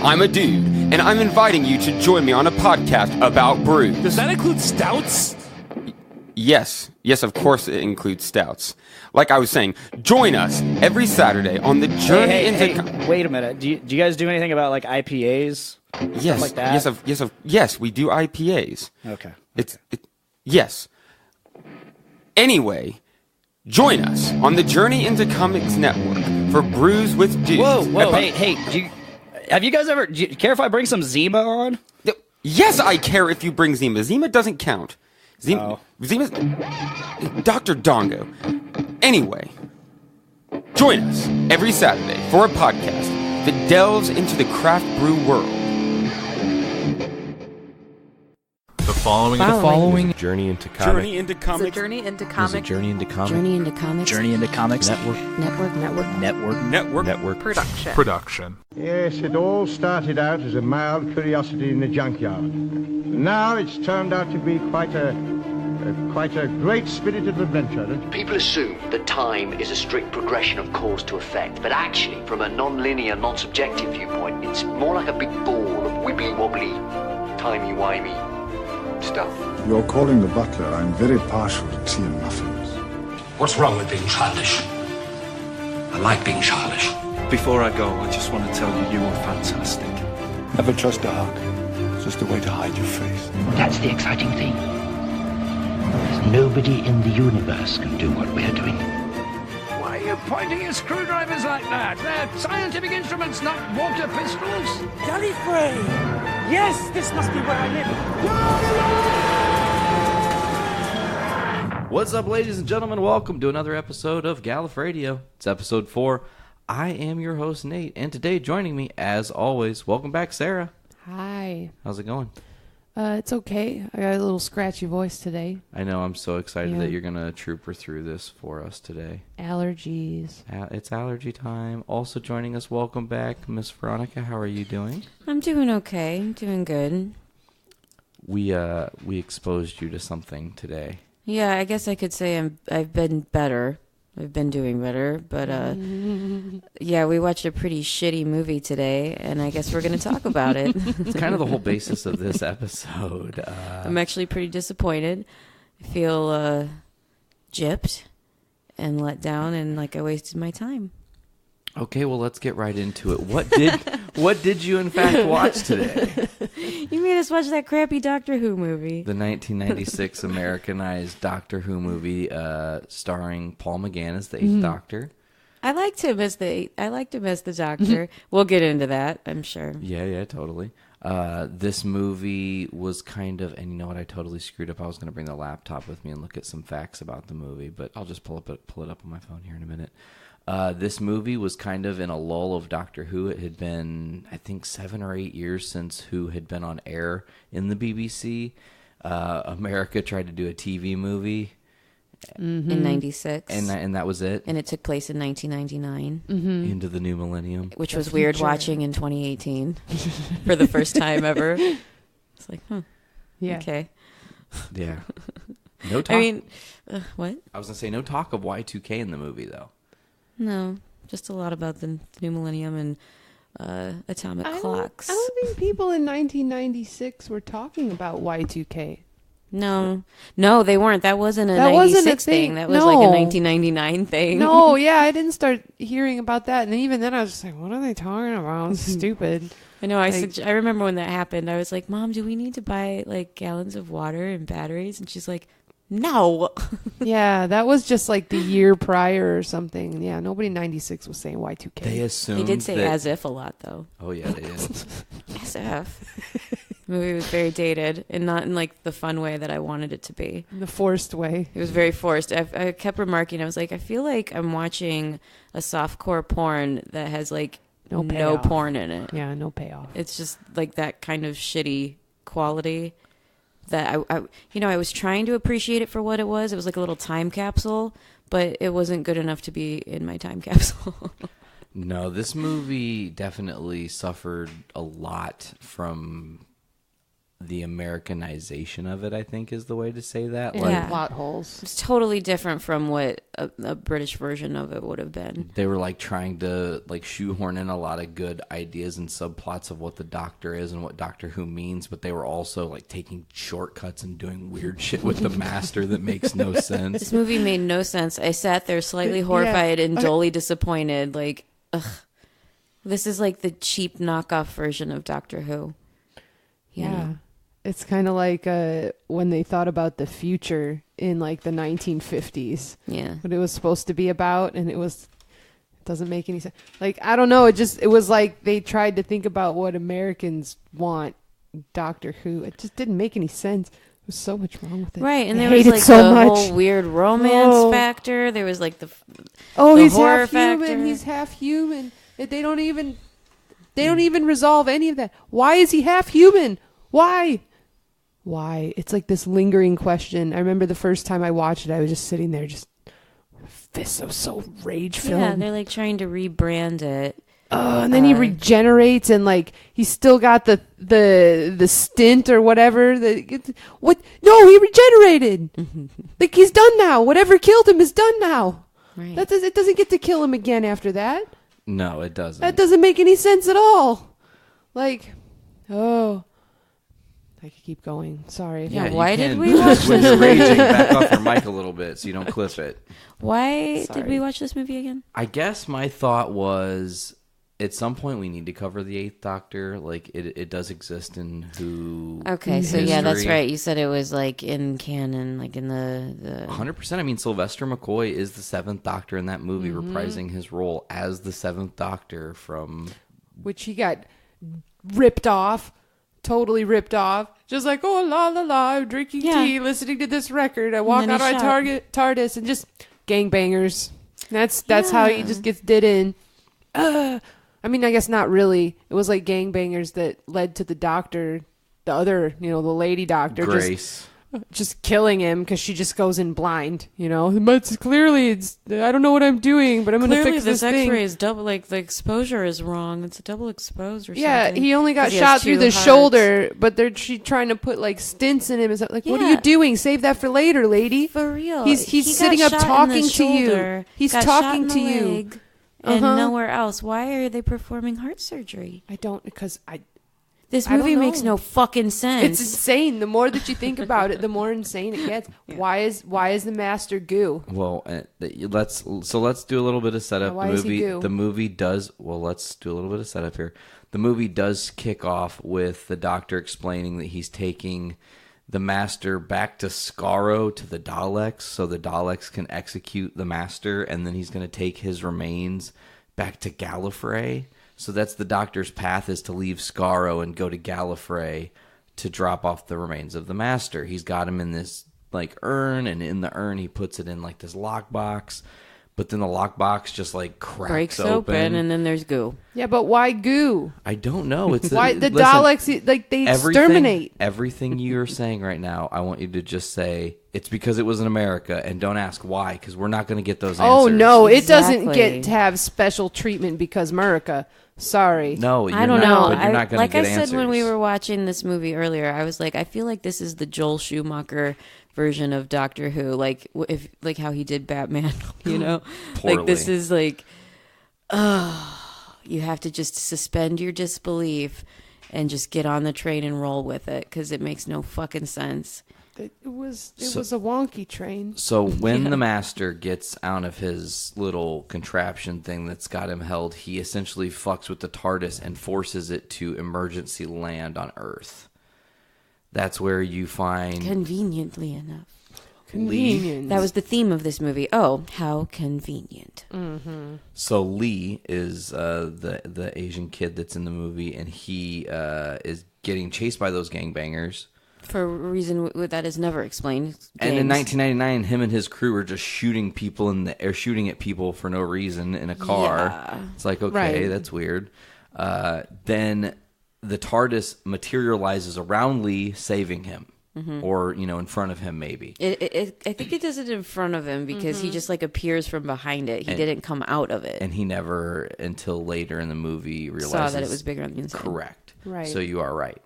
I'm a dude, and I'm inviting you to join me on a podcast about brews. Does that include stouts? Yes, of course it includes stouts. Like I was saying, join us every Saturday on the journey into... Wait a minute. Do you guys do anything about like IPAs? Yes, like that? yes, we do IPAs. Okay. Yes. Anyway, join us on the Journey into Comics Network for Brews with Dudes. Whoa, hey, have you guys ever... Do you care if I bring some Zima on? Yes, I care if you bring Zima. Zima doesn't count. Zima's... Dr. Dongo. Anyway, join us every Saturday for a podcast that delves into the craft brew world. The following is a journey into comics. Journey into comics. It's a journey into comics. It's a journey into comics. Journey into comics. Journey into Comics. Network. production. Yes, it all started out as a mild curiosity in the junkyard. Now it's turned out to be quite a great spirited adventure. People assume that time is a strict progression of cause to effect, but actually, from a non-linear, non-subjective viewpoint, it's more like a big ball of wibbly-wobbly, timey-wimey stuff. You're calling the butler. I'm very partial to tea and muffins. What's wrong with being childish? I like being childish. Before I go, I just want to tell you were fantastic. Never trust a hug. It's just a way to hide your face. That's the exciting thing. There's nobody in the universe can do what we're doing. Why are you pointing your screwdrivers like that? They're scientific instruments, not water pistols. GallifRadio! Yes, this must be where I live. What's up, ladies and gentlemen? Welcome to another episode of GallifRadio. It's episode 4. I am your host, Nate, and today joining me, as always, welcome back, Sarah. Hi. How's it going? It's okay. I got a little scratchy voice today. I know. I'm so excited that you're going to trooper through this for us today. Allergies. It's allergy time. Also joining us, welcome back, Miss Veronica. How are you doing? I'm doing okay. I'm doing good. We exposed you to something today. Yeah, I guess I could say I've been better. I've been doing better, but yeah, we watched a pretty shitty movie today, and I guess we're going to talk about it. It's kind of the whole basis of this episode. I'm actually pretty disappointed. I feel gypped and let down, and like I wasted my time. Okay, well, let's get right into it. What did you in fact watch today? You made us watch that crappy Doctor Who movie. The 1996 Americanized Doctor Who movie, starring Paul McGann as the Eighth Doctor. I liked him as the Doctor. We'll get into that, I'm sure. Yeah, totally. This movie was kind of, and you know what? I totally screwed up. I was going to bring the laptop with me and look at some facts about the movie, but I'll just pull it up on my phone here in a minute. This movie was kind of in a lull of Doctor Who. It had been, I think, 7 or 8 years since Who had been on air in the BBC. America tried to do a TV movie. In 96. And that was it. And it took place in 1999. Into the new millennium. Which was weird watching in 2018 for the first time ever. It's like, Yeah. Okay. Yeah. No talk. I mean, what? I was going to say, no talk of Y2K in the movie, though. No, just a lot about the new millennium and atomic clocks. I don't think people in 1996 were talking about Y2K. No, they weren't. That wasn't a 96 thing. That was like a 1999 thing. No, yeah, I didn't start hearing about that. And even then I was just like, what are they talking about? It's stupid. I know. I remember when that happened. I was like, Mom, do we need to buy like gallons of water and batteries? And she's like, no. Yeah, that was just like the year prior or something. Yeah, nobody in 96 was saying Y2K. They assumed They did say that... as if a lot, though. Oh, yeah, they did. As if. The movie was very dated and not in like the fun way that I wanted it to be. In the forced way. It was very forced. I kept remarking, I was like, I feel like I'm watching a softcore porn that has like no porn in it. Yeah, no payoff. It's just like that kind of shitty quality that I was trying to appreciate it for what it was. It was like a little time capsule, but it wasn't good enough to be in my time capsule. No, this movie definitely suffered a lot from the Americanization of it, I think is the way to say that. Yeah. Like, Plot holes. It's totally different from what a British version of it would have been. they were like trying to like shoehorn in a lot of good ideas and subplots of what the Doctor is and what Doctor Who means, but they were also like taking shortcuts and doing weird shit with the Master that makes no sense. This movie made no sense. I sat there slightly horrified and dully disappointed. Like, ugh. This is like the cheap knockoff version of Doctor Who. Yeah. It's kind of like when they thought about the future in like the 1950s. Yeah. What it was supposed to be about, and it doesn't make any sense. Like, I don't know, it was like they tried to think about what Americans want Doctor Who. It just didn't make any sense. There was so much wrong with it. Right, and I there hate was it like so the much. whole weird romance factor. There was like the he's horror half factor. human. He's half human. They don't even resolve any of that. Why is he half human? Why? It's like this lingering question. I remember the first time I watched it, I was just sitting there, just so rage filled. Yeah, they're like trying to rebrand it. And then he regenerates, and like he's still got the stint or whatever. What? No, he regenerated. Like he's done now. Whatever killed him is done now. Right. It doesn't get to kill him again after that. No, it doesn't. That doesn't make any sense at all. Like, I could keep going. Sorry. Yeah, why did we watch when this you're movie? raging, back off your mic a little bit so you don't clip it. Why did we watch this movie again? I guess my thought was at some point we need to cover the Eighth Doctor. Like it does exist in Who. Okay, so yeah, that's right. You said it was like in canon, like in the 100%. I mean, Sylvester McCoy is the Seventh Doctor in that movie, reprising his role as the Seventh Doctor from which he got ripped off. Totally ripped off. Just like, oh, la, la, la, I'm drinking tea, listening to this record. I walk out on TARDIS and just gangbangers. That's how he just gets did in. I mean, I guess not really. It was like gangbangers that led to the Doctor, the other, the lady Doctor. Grace. Just killing him because she just goes in blind, But clearly, I don't know what I'm doing, but I'm going to fix this thing. X-ray is double, like the exposure is wrong. It's a double exposed or something. Yeah, he only got shot through the shoulder, but she's trying to put like stints in him. And like, what are you doing? Save that for later, lady. For real. He's sitting up talking to you. He's talking to you. And nowhere else. Why are they performing heart surgery? This movie makes no fucking sense. It's insane. The more that you think about it, the more insane it gets. Yeah. Why is the Master goo? Well, let's do a little bit of setup. Why is he goo? The movie does. Well, let's do a little bit of setup here. The movie does kick off with the Doctor explaining that he's taking the Master back to Skaro to the Daleks, so the Daleks can execute the Master, and then he's going to take his remains back to Gallifrey. So that's the Doctor's path, is to leave Skaro and go to Gallifrey to drop off the remains of the Master. He's got him in this like urn, and in the urn he puts it in like this lockbox. But then the lockbox just like breaks open, and then there's goo. Yeah, but why goo? I don't know. It's why the Daleks like they exterminate. Everything you're saying right now, I want you to just say it's because it was in America, and don't ask why, because we're not going to get those answers. Oh no, it doesn't get to have special treatment because America. Sorry. No, I don't know. But you're not going to get answers. Like I said when we were watching this movie earlier, I was like, I feel like this is the Joel Schumacher version of Doctor Who, like how he did Batman, Poorly. Like this is like, you have to just suspend your disbelief and just get on the train and roll with it because it makes no fucking sense. It was a wonky train. So when the Master gets out of his little contraption thing that's got him held, he essentially fucks with the TARDIS and forces it to emergency land on Earth. That's where you find... Conveniently enough. Convenient. That was the theme of this movie. Oh, how convenient. Mm-hmm. So Lee is the Asian kid that's in the movie, and he is getting chased by those gangbangers. For a reason that is never explained. And in 1999, him and his crew were just shooting people in the air, shooting at people for no reason in a car. Yeah. It's like, okay, that's weird. Then the TARDIS materializes around Lee, saving him. Mm-hmm. Or, in front of him, maybe. I think it does it in front of him because he just like appears from behind it. He didn't come out of it. And he never, until later in the movie, realizes... Saw that it was bigger on the inside. Correct. Right. So you are right.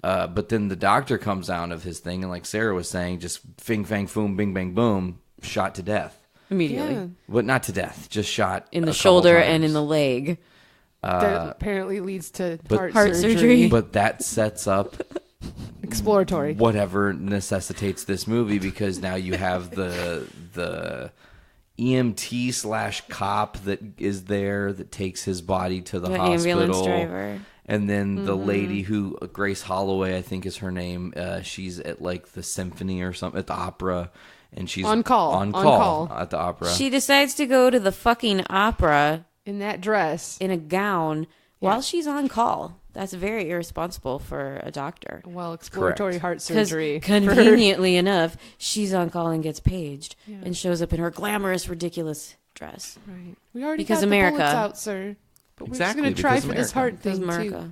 But then the doctor comes out of his thing, and like Sarah was saying, just fing, fang, foom, bing, bang, boom, shot to death. Immediately. Yeah. But not to death, just shot In the a couple shoulder times. and in the leg. That apparently leads to heart surgery. But that sets up exploratory whatever necessitates this movie, because now you have the EMT / cop that is there that takes his body to the hospital. Ambulance driver. And then the lady who, Grace Holloway, I think is her name, she's at like the symphony or something, at the opera, and she's on call at the opera. She decides to go to the fucking opera in that dress, in a gown, while she's on call. That's very irresponsible for a doctor. Well, exploratory heart surgery. Conveniently enough, she's on call and gets paged and shows up in her glamorous, ridiculous dress. Right. We already because got America. the bullets out, sir. But we're Exactly, just going to try because for this heart thing, America. too.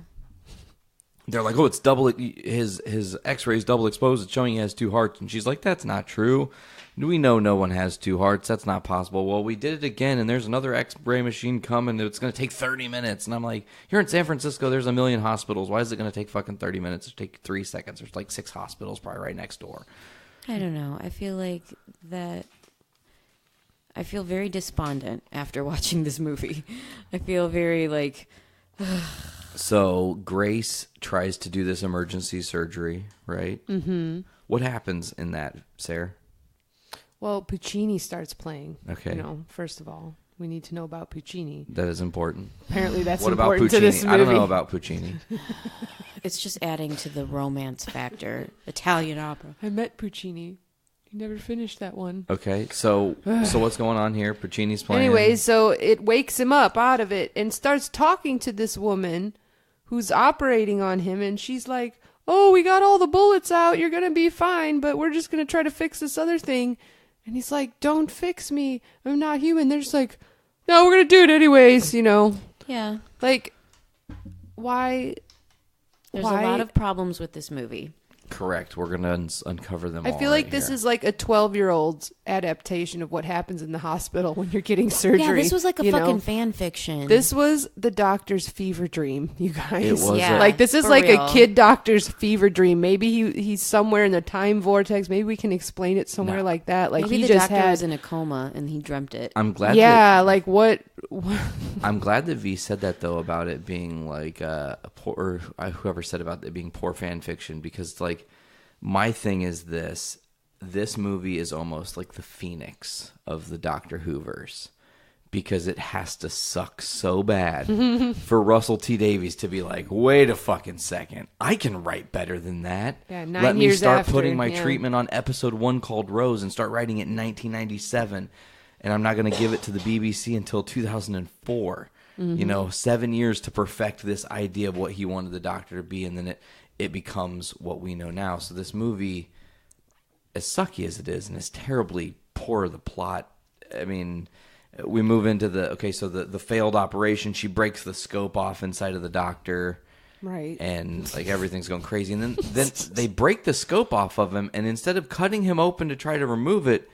They're like, oh, it's double. His X-ray's double exposed. It's showing he has 2 hearts, and she's like, that's not true. We know no one has 2 hearts. That's not possible. Well, we did it again, and there's another X-ray machine coming. It's going to take 30 minutes. And I'm like, you're in San Francisco. There's 1 million hospitals. Why is it going to take fucking 30 minutes? It'll take 3 seconds. There's like 6 hospitals probably right next door. I don't know. I feel like that. I feel very despondent after watching this movie. I feel very like. So Grace tries to do this emergency surgery, right? Mm-hmm. What happens in that, Sarah? Well, Puccini starts playing. Okay. First of all, we need to know about Puccini. That is important. Apparently that's what important about Puccini? to this movie. I don't know about Puccini. It's just adding to the romance factor. Italian opera. I met Puccini. He never finished that one. Okay, so what's going on here? Puccini's playing. Anyway, so it wakes him up out of it and starts talking to this woman who's operating on him, and she's like, oh, we got all the bullets out. You're going to be fine, but we're just going to try to fix this other thing. And he's like, don't fix me. I'm not human. They're just like, no, we're going to do it anyways, Yeah. Like, why? There's a lot of problems with this movie. Correct. We're going to uncover them all. I feel like this is like a 12-year-old's adaptation of what happens in the hospital when you're getting surgery. Yeah, this was like a fucking fan fiction. This was the doctor's fever dream, you guys. It was. Yeah, like, this is for like real. a kid doctor's fever dream. Maybe he's somewhere in the time vortex. Maybe we can explain it somewhere like that. Like, maybe he the just doctor had was in a coma and he dreamt it. I'm glad. Yeah, like what? I'm glad that V said that though about it being like a poor, or whoever said about it being poor fan fiction, because like. My thing is this movie is almost like the Phoenix of the Doctor Whoverse, because it has to suck so bad for Russell T. Davies to be like, wait a fucking second, I can write better than that. Yeah, Let me start after, putting my treatment on episode 1 called Rose and start writing it in 1997, and I'm not going to give it to the BBC until 2004. 7 years to perfect this idea of what he wanted the Doctor to be, and then it becomes what we know now. So this movie, as sucky as it is, and as terribly poor the plot, I mean, we move into the failed operation. She breaks the scope off inside of the Doctor. Right. And like everything's going crazy. And then they break the scope off of him, and instead of cutting him open to try to remove it,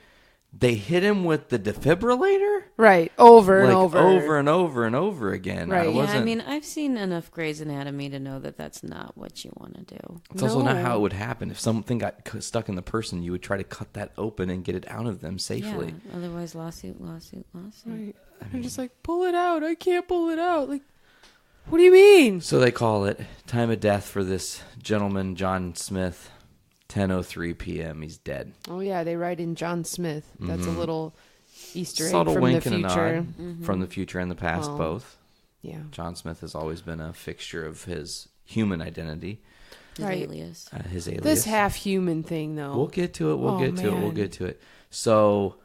they hit him with the defibrillator? Right. Over and over. Over and over and over again. Right. I mean, I've seen enough Grey's Anatomy to know that that's not what you want to do. It's also not how it would happen. If something got stuck in the person, you would try to cut that open and get it out of them safely. Yeah, otherwise, lawsuit. Right. I'm just like, pull it out. I can't pull it out. Like, what do you mean? So they call it time of death for this gentleman, John Smith. 10:03 p.m. He's dead. Oh yeah, they write in John Smith. That's a little Easter egg Subtle from wink the and a future. nod from the future and the past, both. Yeah. John Smith has always been a fixture of his human identity. His alias. His alias. This half-human thing, though. We'll get to it. We'll get to it. So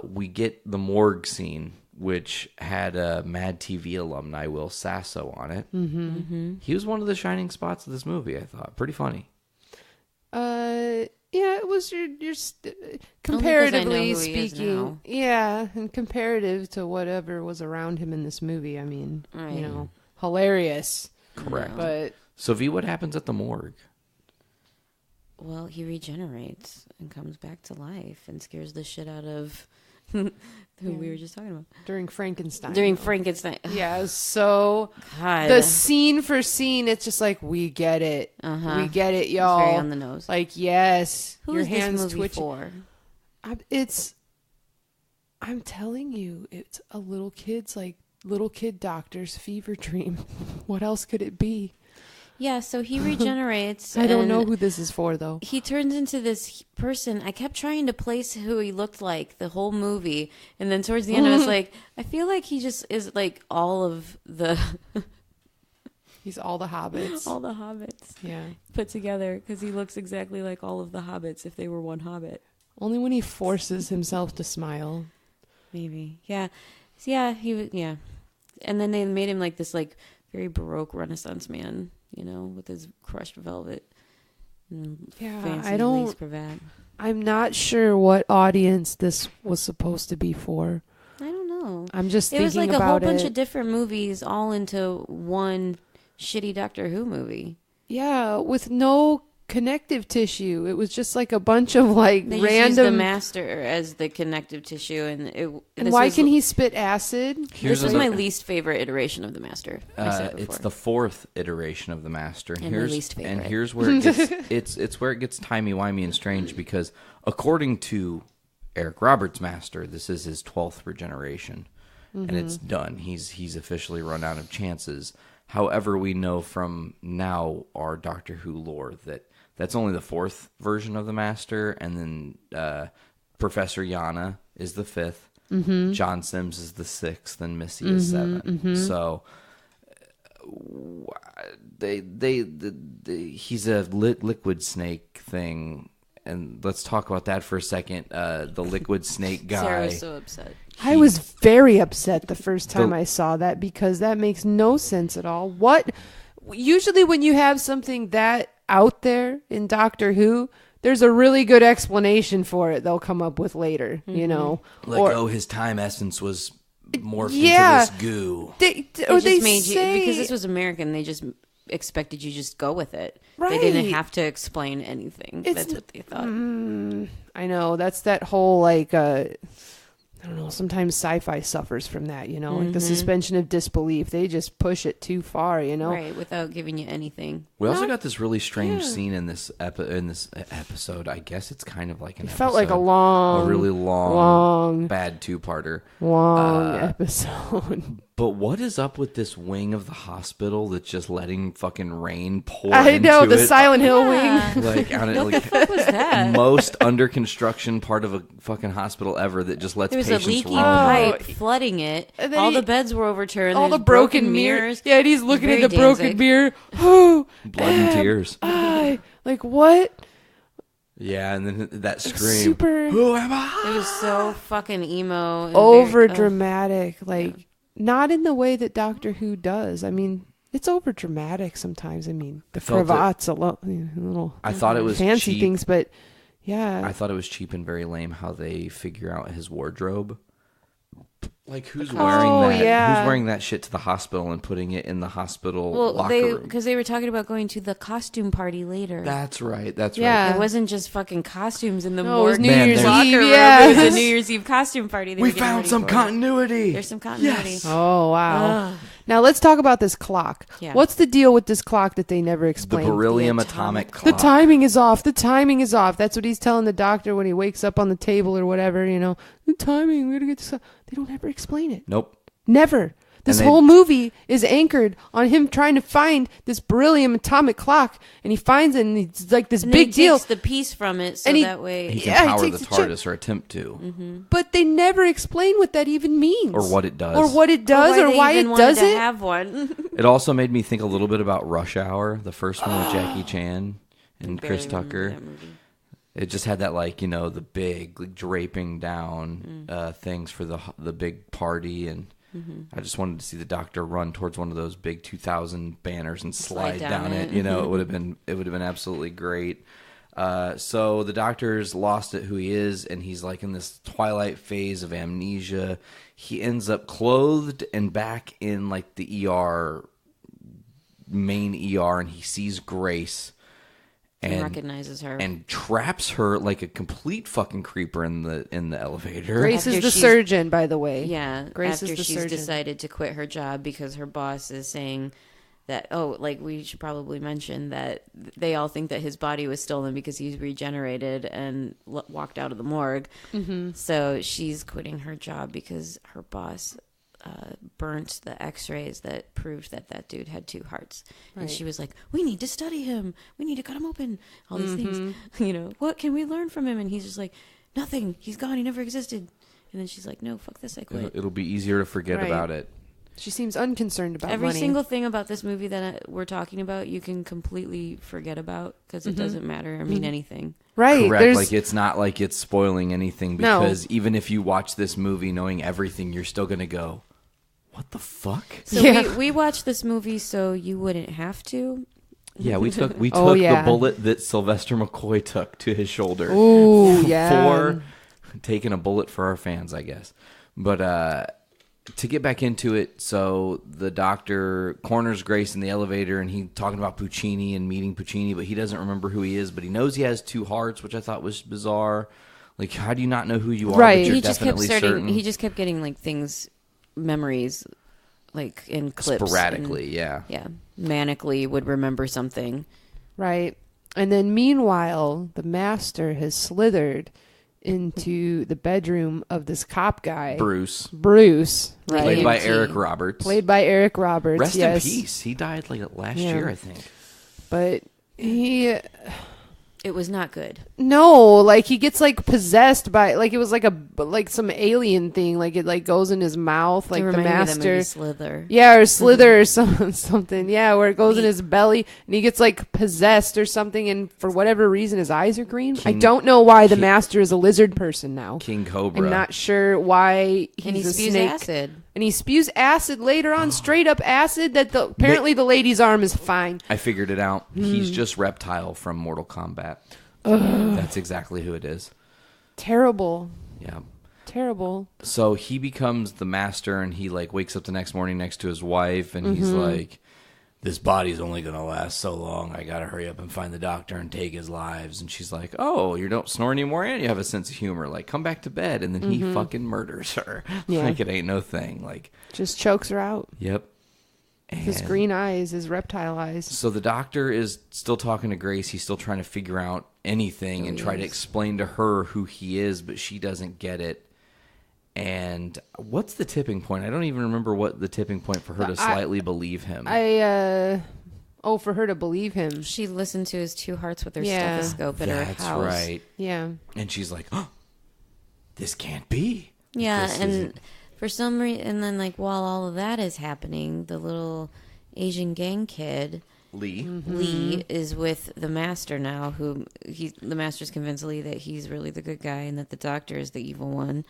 we get the morgue scene, which had a Mad TV alumni, Will Sasso, on it. Mm-hmm. He was one of the shining spots of this movie, I thought. Pretty funny. Yeah, it was your comparatively speaking. Yeah, and comparative to whatever was around him in this movie. I mean, right. Hilarious. Correct. But so, V, what happens at the morgue? Well, he regenerates and comes back to life and scares the shit out of who we were just talking about. During Frankenstein. Yeah, it was so... God. The scene for scene, it's just like, we get it. We get it, y'all. It's very on the nose. Like, yes. Who your is hands this movie twitching. for? I'm telling you, it's a little kid doctor's fever dream. What else could it be? Yeah, so he regenerates. I don't know who this is for, though. He turns into this person. I kept trying to place who he looked like the whole movie. And then towards the end, I was like, I feel like he just is like all of the... He's all the hobbits. All the hobbits. Yeah. Put together, because he looks exactly like all of the hobbits if they were one hobbit. Only when he forces himself to smile. Maybe. Yeah. Yeah, he was... Yeah. And then they made him like this like very Baroque Renaissance man. With his crushed velvet and fancy lace cravat. I'm not sure what audience this was supposed to be for. I don't know. I'm just thinking about it. It was like a whole bunch of different movies all into one shitty Doctor Who movie. Yeah, with no connective tissue. It was just like a bunch of like they random. Just used the Master as the connective tissue, and why can he spit acid? This was my least favorite iteration of the Master. It's the fourth iteration of the Master, and my least favorite. And here's where it gets it's where it gets timey-wimey and strange, because according to Eric Roberts' Master, this is his 12th regeneration, and it's done. He's officially run out of chances. However, we know from now our Doctor Who lore that's only the fourth version of the Master, and then Professor Yana is the fifth, John Sims is the sixth, and Missy is seventh. So he's a liquid snake thing, and let's talk about that for a second. The liquid snake guy. Sarah was so upset. I was very upset the first time I saw that, because that makes no sense at all. Usually when you have something that out there in Doctor Who, there's a really good explanation for it they'll come up with later, his time essence was morphed into this goo. Because this was American, they just expected you just go with it. Right. They didn't have to explain anything. That's what they thought. I know, that's that whole like I don't know, sometimes sci-fi suffers from that, like the suspension of disbelief. They just push it too far, Right, without giving you anything. We also got this really strange scene in this episode. I guess it's kind of like an episode. Felt like a really long bad two-parter. Episode. But what is up with this wing of the hospital that's just letting fucking rain pour I know, into the it? Silent Hill wing. Like, what the fuck was that? Most under construction part of a fucking hospital ever that just lets patients There was a leaky roam. pipe flooding it. All the beds were overturned. All There's the broken mirrors. Yeah, and he's looking at the broken mirror. Blood and tears. Like, what? Yeah, and then that scream. Super. Who am I? It was so fucking emo. And Over dramatic. Not in the way that Doctor Who does. I mean, it's over dramatic sometimes. I mean, the cravats, a little I thought it was fancy cheap. things, but yeah. I thought it was cheap and very lame how they figure out his wardrobe. Like, who's wearing that? Yeah. Who's wearing that shit to the hospital and putting it in the hospital locker room? Because they were talking about going to the costume party later. That's right. That's Yeah. right. It wasn't just fucking costumes in the No, it was New morgue Year's locker Eve, room. yes. It was a New Year's Eve costume party. We found some continuity. There's some continuity. Yes. Oh, wow. Now let's talk about this clock. Yeah. What's the deal with this clock that they never The explained? beryllium atomic The clock. timing is off. The timing is off. That's what he's telling the doctor when he wakes up on the table or whatever, The timing, we gotta get this. They don't ever explain it. Nope. Never. This whole movie is anchored on him trying to find this beryllium atomic clock, and he finds it, and it's like this big deal. Takes the piece from it, so that way He can power the TARDIS or attempt to. But they never explain what that even means, Or what it does. or why it does it. Have one. It also made me think a little bit about Rush Hour, the first one with Jackie Chan and Chris Tucker. It just had that, the big draping down things for the big party, and I just wanted to see the doctor run towards one of those big 2000 banners and slide down it. It would have been absolutely great. So the doctor's lost it who he is, and he's like in this twilight phase of amnesia. He ends up clothed and back in like the main ER, and he sees Grace. and recognizes her and traps her like a complete fucking creeper in the elevator. Grace is the surgeon, by the way. Yeah, Grace after is the she's surgeon. decided to quit her job because her boss is saying that, we should probably mention that they all think that his body was stolen because he's regenerated and walked out of the morgue. Mm-hmm. So she's quitting her job because her boss burnt the x-rays that proved that dude had 2 hearts. Right. And she was like, we need to study him. We need to cut him open. All these things. What can we learn from him? And he's just like, nothing. He's gone. He never existed. And then she's like, no, fuck this. I quit. It'll be easier to forget about it. She seems unconcerned about every money. single thing about this movie that we're talking about. You can completely forget about because it doesn't matter or mean anything. Right. Correct. Like it's not like it's spoiling anything because No. even if you watch this movie knowing everything, you're still going to go, what the fuck? So we watched this movie so you wouldn't have to. Yeah, we took the bullet that Sylvester McCoy took to his shoulder. Ooh, yeah. For taking a bullet for our fans, I guess. But to get back into it, so the doctor corners Grace in the elevator, and he's talking about Puccini and meeting Puccini, but he doesn't remember who he is, but he knows he has 2 hearts, which I thought was bizarre. Like, how do you not know who you are, right. but you're He just definitely certain? He just kept getting, like, memories, like, in clips. Sporadically, yeah. Yeah. Manically would remember something. Right. And then meanwhile, the master has slithered into the bedroom of this cop guy. Bruce. Right. Played by Eric Roberts. Rest in peace. He died like last year, I think. But it was not good. No, like he gets like possessed by it was like some alien thing. Like it like goes in his mouth, like the master. Slither. Yeah, or Slither or something. Yeah, where it goes in his belly and he gets like possessed or something. And for whatever reason, his eyes are green. I don't know why the master is a lizard person now. King Cobra. I'm not sure why he a spews snake. acid. And he spews acid later on, straight up acid. That apparently the lady's arm is fine. I figured it out. He's just Reptile from Mortal Kombat. That's exactly who it is. Terrible. Yeah. Terrible. So he becomes the master, and he like wakes up the next morning next to his wife, and he's like, "This body's only gonna last so long. I gotta hurry up and find the doctor and take his lives." And she's like, "Oh, you don't snore anymore, and you have a sense of humor. Like, come back to bed." And then he fucking murders her. Yeah. Like it ain't no thing. Like Just chokes her out. Yep. His green eyes, his reptile eyes. So the doctor is still talking to Grace. He's still trying to figure out anything and try to explain to her who he is, but she doesn't get it. And what's the tipping point? I don't even remember what the tipping point for her to slightly believe him. For her to believe him. She listened to his 2 hearts with her stethoscope at her house. That's right. Yeah. And she's like, "Oh, this can't be." Yeah, This and isn't- for some reason, and then like while all of that is happening, the little Asian gang kid Lee is with the master now. The master's convinced Lee that he's really the good guy and that the doctor is the evil one.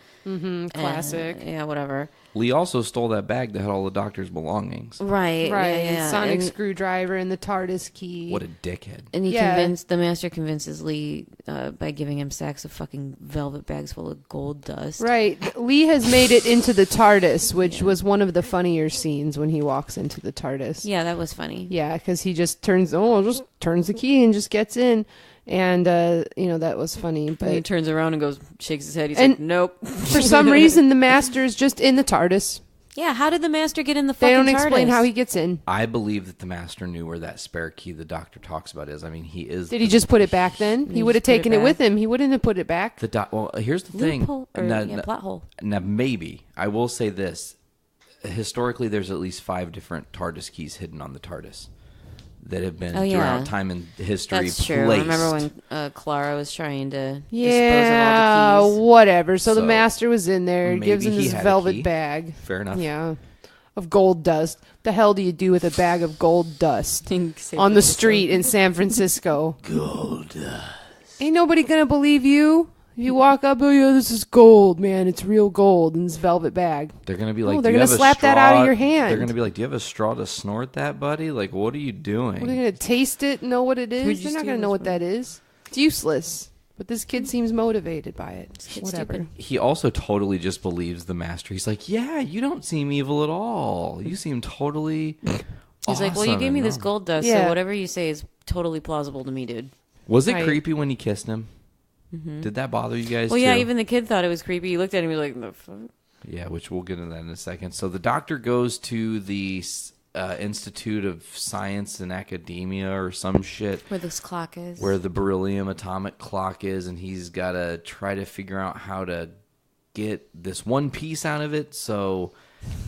Classic. Yeah, whatever. Lee also stole that bag that had all the doctor's belongings. Right. Yeah. Sonic screwdriver and the TARDIS key. What a dickhead. And the master convinces Lee by giving him sacks of fucking velvet bags full of gold dust. Right. Lee has made it into the TARDIS, which was one of the funnier scenes when he walks into the TARDIS. Yeah, that was funny. Yeah, because he just turns the key and just gets in. And, that was funny. But and he turns around and shakes his head. He's like, nope. For some reason, the master is just in the TARDIS. Yeah, how did the master get in the fucking They don't TARDIS? explain how he gets in. I believe that the master knew where that spare key the doctor talks about is. I mean, he is... Did he just put it back then? He would have taken it with him. He wouldn't have put it back. Well, here's the thing. Plot hole. Now, maybe. I will say this. Historically, there's at least 5 different TARDIS keys hidden on the TARDIS that have been throughout time and history That's placed. true. I remember when Clara was trying to dispose of all the keys. Whatever. So the master was in there, maybe gives him he his had a velvet key. bag. Fair enough. Yeah. Of gold dust. The hell do you do with a bag of gold dust on the street in San Francisco? Gold dust. Ain't nobody gonna believe you. If you walk up, oh yeah, this is gold, man. It's real gold in this velvet bag. They're going to be like, they're going to slap that out of your hand. They're going to be like, do you have a straw to snort that, buddy? Like, what are you doing? Are they going to taste it and know what it is? They're not going to know what that is. It's useless. But this kid seems motivated by it. Whatever. Stupid. He also totally just believes the master. He's like, yeah, you don't seem evil at all. You seem totally He's like, well, you gave me this gold dust, Yeah. so whatever you say is totally plausible to me, dude. Was it Right. creepy when he kissed him? Mm-hmm. Did that bother you guys Well, too? yeah, even the kid thought it was creepy. He looked at him and he was like, the fuck? Yeah, which we'll get into that in a second. So the doctor goes to the Institute of Science and Academia or some shit. Where this clock is. Where the beryllium atomic clock is, and he's got to try to figure out how to get this one piece out of it. So,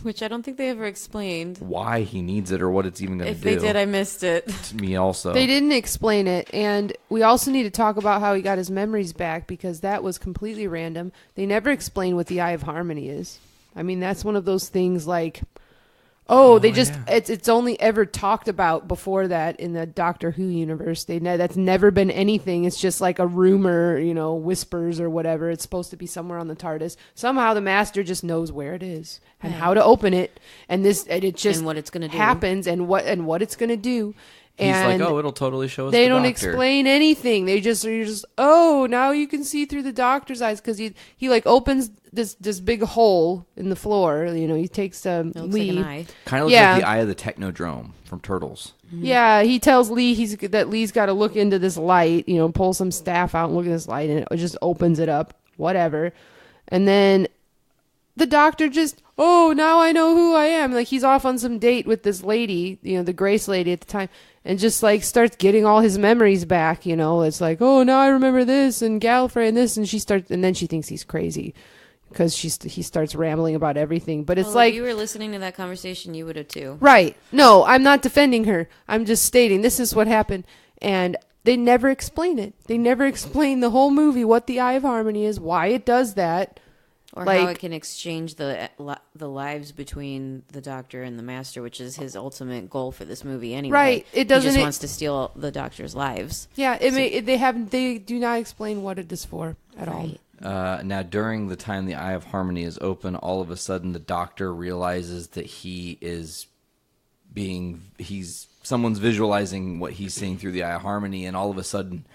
which I don't think they ever explained. Why he needs it or what it's even going to do. If they did, I missed it. To me also. They didn't explain it, and we also need to talk about how he got his memories back because that was completely random. They never explain what the Eye of Harmony is. I mean, that's one of those things like... it's only ever talked about before that in the Doctor Who universe. That's never been anything. It's just like a rumor, whispers or whatever. It's supposed to be somewhere on the TARDIS. Somehow the Master just knows where it is and how to open it, and it just and what it's gonna do. happens and what it's going to do. He's and like, it'll totally show us They the don't doctor. explain anything. You're just, now you can see through the Doctor's eyes because he like opens this big hole in the floor. He takes looks Lee. like an eye. Kind of looks like the eye of the Technodrome from Turtles. Mm-hmm. Yeah, he tells Lee that Lee's got to look into this light, pull some staff out and look at this light, and it just opens it up, whatever. And then the Doctor just, now I know who I am. Like, he's off on some date with this lady, the Grace lady at the time, and just, like, starts getting all his memories back, It's like, now I remember this, and Gallifrey and this, and then she thinks he's crazy. Because he starts rambling about everything. But it's like... if you were listening to that conversation, you would have too. Right. No, I'm not defending her. I'm just stating this is what happened. And they never explain it. They never explain the whole movie, what the Eye of Harmony is, why it does that. Or how it can exchange the lives between the Doctor and the Master, which is his ultimate goal for this movie anyway. Right. He just wants to steal the Doctor's lives. Yeah, they do not explain what it is for at all. Now, during the time the Eye of Harmony is open, all of a sudden the Doctor realizes that someone's visualizing what he's seeing through the Eye of Harmony, and all of a sudden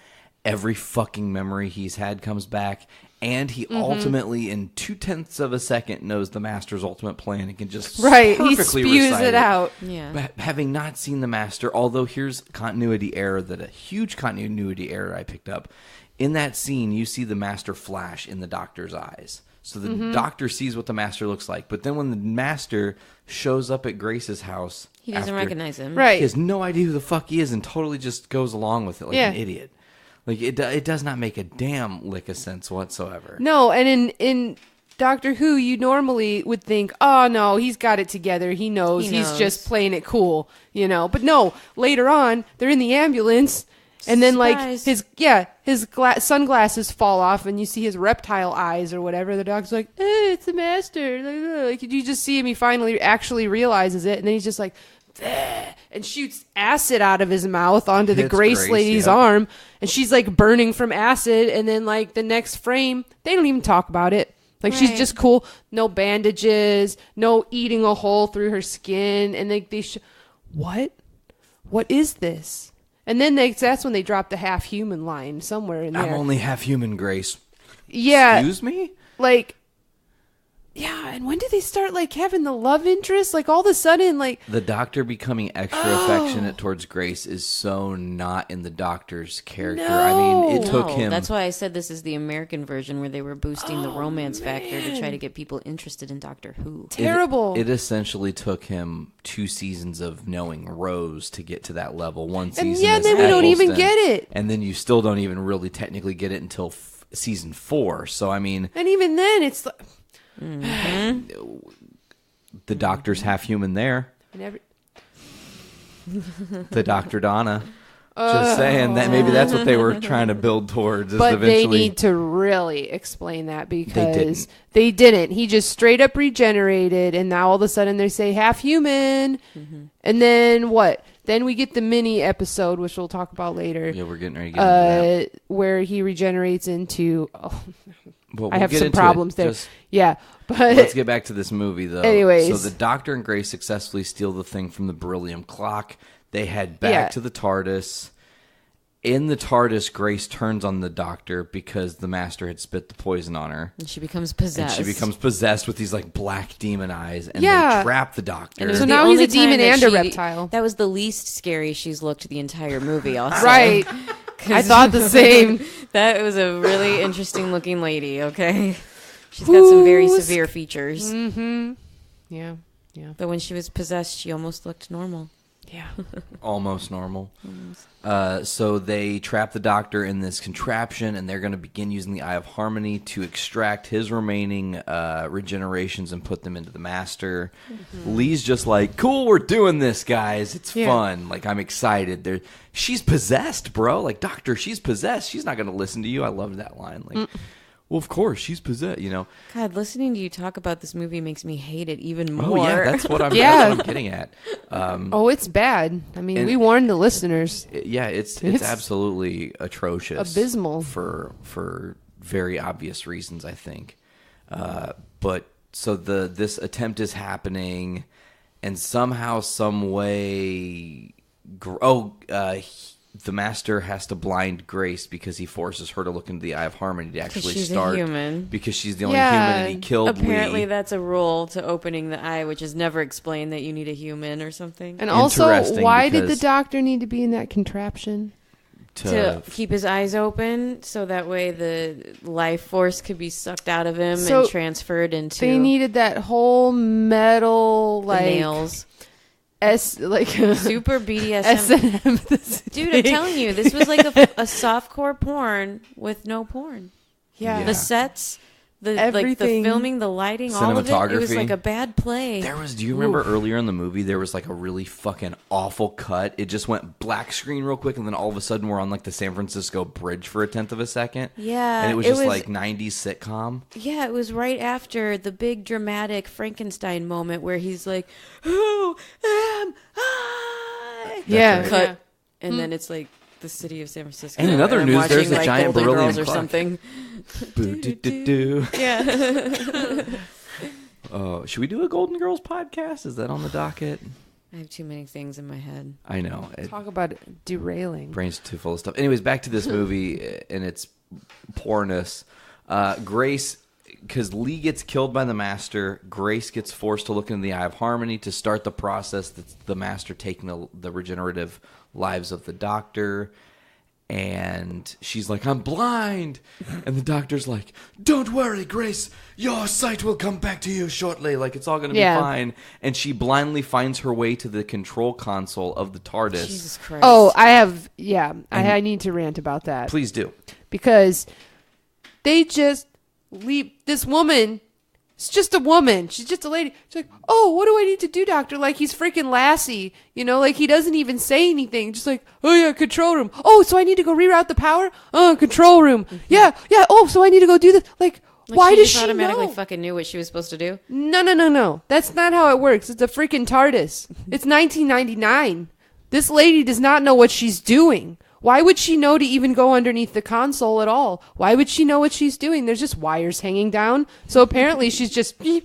every fucking memory he's had comes back, and he ultimately, in 0.2 of a second, knows the Master's ultimate plan and can just perfectly he spews recite it out. Yeah. But having not seen the Master, although here's a huge continuity error I picked up. In that scene, you see the Master flash in the Doctor's eyes. So the Doctor sees what the Master looks like. But then when the Master shows up at Grace's house... He doesn't recognize him. Right. He has no idea who the fuck he is and totally just goes along with it like an idiot. Like, it does not make a damn lick of sense whatsoever. No, and in Doctor Who, you normally would think, oh, no, he's got it together. He knows. He's just playing it cool, But no, later on, they're in the ambulance... And then, Surprise. like, his sunglasses fall off, and you see his reptile eyes or whatever. The dog's like, it's the Master. Like, you just see him. He finally actually realizes it, and then he's just like, and shoots acid out of his mouth onto the Grace lady's arm, and she's, like, burning from acid. And then, like, the next frame, they don't even talk about it. Like, she's just cool. No bandages, no eating a hole through her skin. And what? What is this? And then that's when they drop the half-human line somewhere in there. I'm only half human, Grace. Yeah. Excuse me? Like, yeah, and when did they start, like, having the love interest? Like, all of a sudden, like... The Doctor becoming extra affectionate towards Grace is so not in the Doctor's character. No. I mean, it took him... That's why I said this is the American version where they were boosting the romance factor to try to get people interested in Doctor Who. Terrible. It essentially took him 2 seasons of knowing Rose to get to that level. 1 season And then we don't even get it. And then you still don't even really technically get it until season 4. So, I mean... And even then, it's... The Doctor's half human there. The Dr. Donna. Just saying that maybe that's what they were trying to build towards. But they need to really explain that because they didn't. He just straight up regenerated, and now all of a sudden they say half human. And then what? Then we get the mini episode, which we'll talk about later. Yeah, we're getting ready to get into that. Where he regenerates into... Well, I have some problems there. But let's get back to this movie, though. Anyways. So the Doctor and Grace successfully steal the thing from the beryllium clock. They head back to the TARDIS. In the TARDIS, Grace turns on the Doctor because the Master had spit the poison on her. And she becomes possessed. With these, like, black demon eyes. And they trap the Doctor. So now he's a demon and a reptile. That was the least scary she's looked the entire movie, also. Right. I thought the same. That was a really interesting looking lady, okay? She's got some very severe features. Mm-hmm. Yeah. But when she was possessed, she almost looked normal. Yeah. Almost normal. So they trap the doctor in this contraption, and they're going to begin using the Eye of Harmony to extract his remaining regenerations and put them into the master. Mm-hmm. Lee's just like, cool, we're doing this, guys. It's fun. Like, I'm excited. She's possessed, bro. Like, doctor, she's possessed. She's not going to listen to you. I loved that line. Like, well, of course, she's possessed, you know. God, listening to you talk about this movie makes me hate it even more. Oh, yeah, that's what I'm getting at. It's bad. I mean, we warned the listeners. It's absolutely atrocious. Abysmal. For very obvious reasons, I think. But so this attempt is happening, and somehow, some way... the master has to blind Grace because he forces her to look into the Eye of Harmony to actually start. A human. Because she's the only human, and he killed Apparently, Lee. that's a rule to opening the eye, which is never explained that you need a human or something. And also, why did the doctor need to be in that contraption? To keep his eyes open, so that way the life force could be sucked out of him and transferred into. They needed that whole metal nails. Super BDSM. Dude, I'm telling you, this was like a softcore porn with no porn. Yeah. The sets, everything, like the filming, the lighting, all of it. It was like a bad play. Do you remember earlier in the movie there was like a really fucking awful cut? It just went black screen real quick, and then all of a sudden we're on like the San Francisco Bridge for a tenth of a second. Yeah. And it was like 90s sitcom. Yeah, it was right after the big dramatic Frankenstein moment where he's like, "Who am I?" Yeah. Cut. Yeah. And then it's like the city of San Francisco. And in other news, there's a like giant Golden beryllium Girls or clock. something. Boo-doo-doo-doo. Yeah. Oh, should we do a Golden Girls podcast? Is that on the docket? I have too many things in my head. I know. Talk about derailing. Brain's too full of stuff. Anyways, back to this movie and its poorness. Grace, because Lee gets killed by the master, Grace gets forced to look into the Eye of Harmony to start the process that's the master taking the regenerative lives of the doctor. And she's like, I'm blind. And the doctor's like, don't worry, Grace. Your sight will come back to you shortly. Like, it's all going to be fine. And she blindly finds her way to the control console of the TARDIS. Jesus Christ. Oh, I need to rant about that. Please do. Because they just leave this woman. It's just a woman. She's just a lady. She's like, oh, what do I need to do, doctor? Like, he's freaking Lassie. You know, like, he doesn't even say anything. Just like, oh, yeah, control room. Oh, so I need to go reroute the power? Oh, control room. Mm-hmm. Yeah. Oh, so I need to go do this. Like why does she automatically know? fucking knew what she was supposed to do? No. That's not how it works. It's a freaking TARDIS. It's 1999. This lady does not know what she's doing. Why would she know to even go underneath the console at all? Why would she know what she's doing? There's just wires hanging down. So apparently she's just... This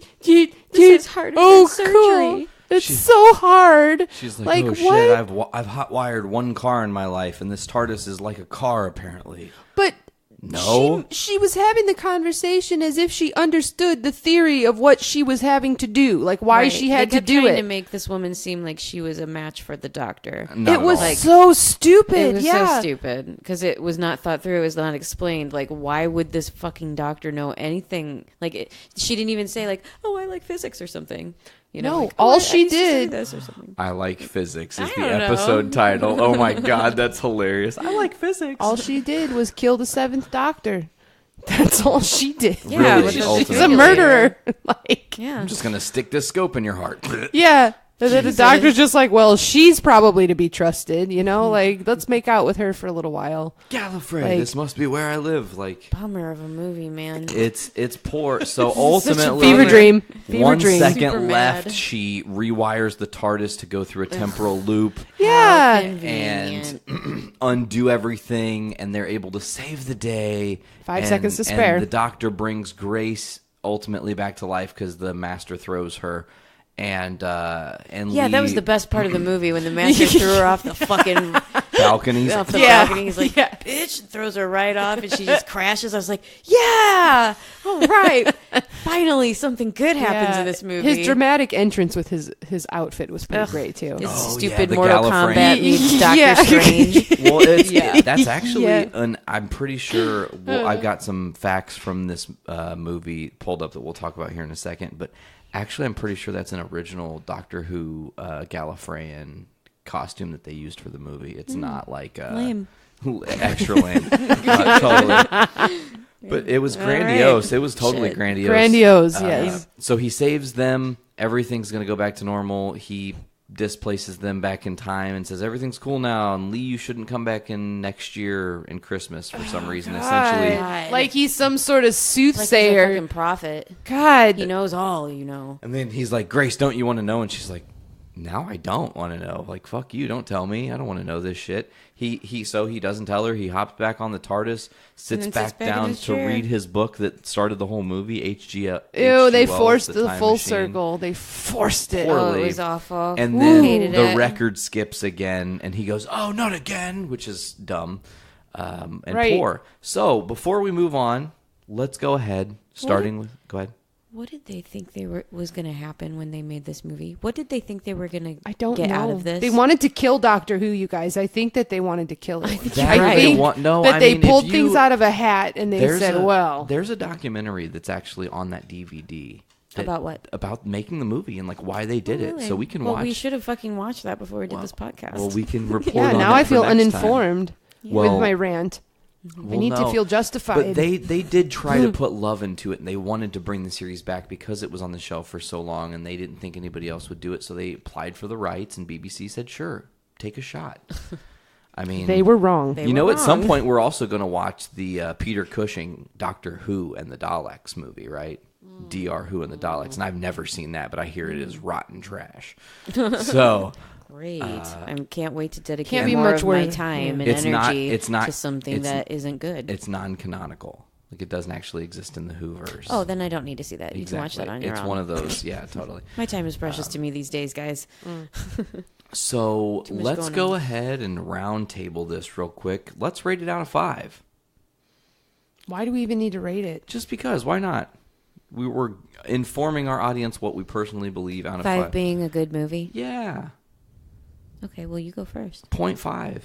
is harder than surgery. Cool. It's so hard. She's like, oh, shit, I've hot-wired one car in my life, and this TARDIS is like a car, apparently. But... No. She was having the conversation as if she understood the theory of what she was having to do, like why she had to do it. To make this woman seem like she was a match for the doctor. It was so stupid. It was so stupid because it was not thought through. It was not explained. Like, why would this fucking doctor know anything? Like, she didn't even say like, "Oh, I like physics" or something. You know, no, like, all I she used to study did. this or something. I like physics is the episode title. Oh my god, that's hilarious. I like physics. All she did was kill the seventh doctor. That's all she did. Yeah, really, she's a murderer. I'm just gonna stick this scope in your heart. Yeah. And then the doctor's just like, well, she's probably to be trusted, you know? Like, let's make out with her for a little while. GallifRadio, this must be where I live. Like, bummer of a movie, man. It's poor. So ultimately, fever dream. 1 second left. She rewires the TARDIS to go through a temporal loop. Yeah, and undo everything, and they're able to save the day. 5 seconds to spare. And the doctor brings Grace ultimately back to life because the master throws her. And yeah, that was the best part of the movie when the master threw her off the fucking balcony. Off the balcony. He's like, bitch, and throws her right off, and she just crashes. I was like, yeah, all right. Finally, something good happens in this movie. His dramatic entrance with his outfit was pretty great, too. His stupid Mortal GallifRadio. Kombat meets Doctor Strange. Well, that's actually, I'm pretty sure, I've got some facts from this movie pulled up that we'll talk about here in a second, but actually I'm pretty sure that's an original Doctor Who Gallifreyan costume that they used for the movie. It's not like lame. Extra lame. Totally. But it was grandiose. Right. It was totally grandiose. Grandiose, yes. So he saves them. Everything's going to go back to normal. He displaces them back in time and says, everything's cool now. And Lee, you shouldn't come back in next year in Christmas for some reason. God. Essentially. Like he's some sort of soothsayer. Like he's a fucking prophet. God. He knows all, you know. And then he's like, Grace, don't you want to know? And she's like, now I don't want to know. Like, fuck you, don't tell me. I don't want to know this shit. So he doesn't tell her. He hops back on the TARDIS, sits back down to read his book that started the whole movie, H.G. Ew, they Wells, forced the full Machine. Circle. They forced it. Poorly. Oh, it was awful. And then Hated the it. record skips again, and he goes, oh, not again, which is dumb and Right. poor. So before we move on, let's go ahead, go ahead. What did they think was going to happen when they made this movie? What did they think they were going to get out of this? They wanted to kill Doctor Who, you guys. I think that they wanted to kill it. They pulled things out of a hat and they said, there's a documentary that's actually on that DVD. About what? About making the movie and like why they did it. So we can watch. Well, we should have fucking watched that before we did this podcast. Well, we can report on now that I feel for next uninformed with my rant. I need to feel justified. But they did try to put love into it, and they wanted to bring the series back because it was on the shelf for so long, and they didn't think anybody else would do it, so they applied for the rights, and BBC said, sure, take a shot. I mean... They were wrong. At some point, we're also going to watch the Peter Cushing Doctor Who and the Daleks movie, right? Dr. Who and the Daleks, and I've never seen that, but I hear it is rotten trash. So... Great. I can't wait to dedicate can't be more much of my time and energy to something that isn't good. It's non-canonical. Like, it doesn't actually exist in the Whoverse. Oh, then I don't need to see that. You can watch that on your own. It's one of those, yeah, totally. My time is precious to me these days, guys. So, let's go ahead and round table this real quick. Let's rate it out of 5. Why do we even need to rate it? Just because. Why not? We were informing our audience what we personally believe out of 5. 5 being a good movie? Yeah. Okay, well, you go first. 0.5.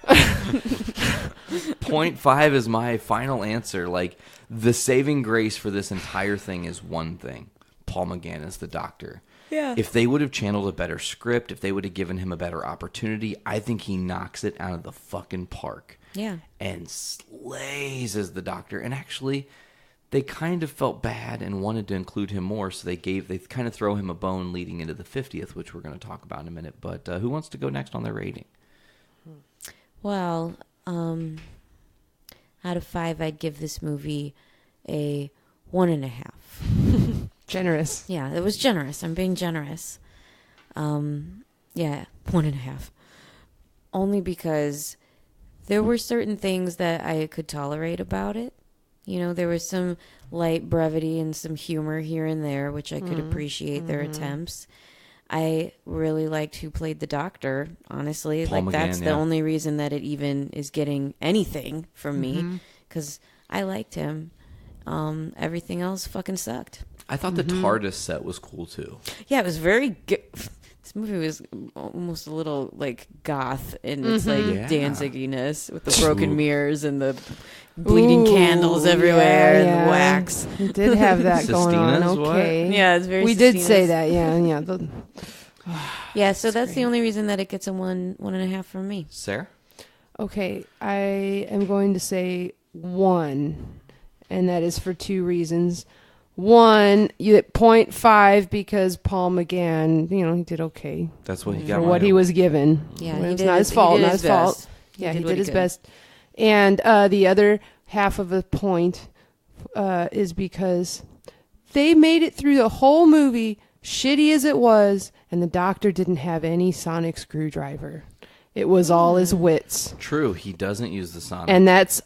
0.5 is my final answer. Like, the saving grace for this entire thing is one thing. Paul McGann is the Doctor. Yeah. If they would have channeled a better script, if they would have given him a better opportunity, I think he knocks it out of the fucking park. Yeah. And slays as the Doctor. And actually... they kind of felt bad and wanted to include him more, so they kind of throw him a bone leading into the 50th, which we're going to talk about in a minute. But who wants to go next on their rating? Well, out of 5, I'd give this movie a 1.5. Generous. Yeah, it was generous. I'm being generous. Yeah, 1.5. Only because there were certain things that I could tolerate about it. You know, there was some light brevity and some humor here and there, which I could appreciate their attempts. I really liked who played the Doctor, honestly. Paul McGann, that's the only reason that it even is getting anything from me, because I liked him. Everything else fucking sucked. I thought the TARDIS set was cool, too. Yeah, it was very good. This movie was almost a little, like, goth in its, like, Danzig-iness with the broken mirrors and the bleeding candles everywhere and the wax. It did have that going on, okay. Yeah, it's very We did say that, yeah. Yeah, so that's the only reason that it gets a 1.5 from me. Sarah? Okay, I am going to say 1, and that is for 2 reasons. 1, you get 0.5 because Paul McGann, he did okay. That's what he got for what he was given. Yeah, it's not his fault. Not his fault. Yeah, he did his best. And the other half of a point is because they made it through the whole movie, shitty as it was, and the Doctor didn't have any sonic screwdriver. It was all his wits. True, he doesn't use the sonic. And that's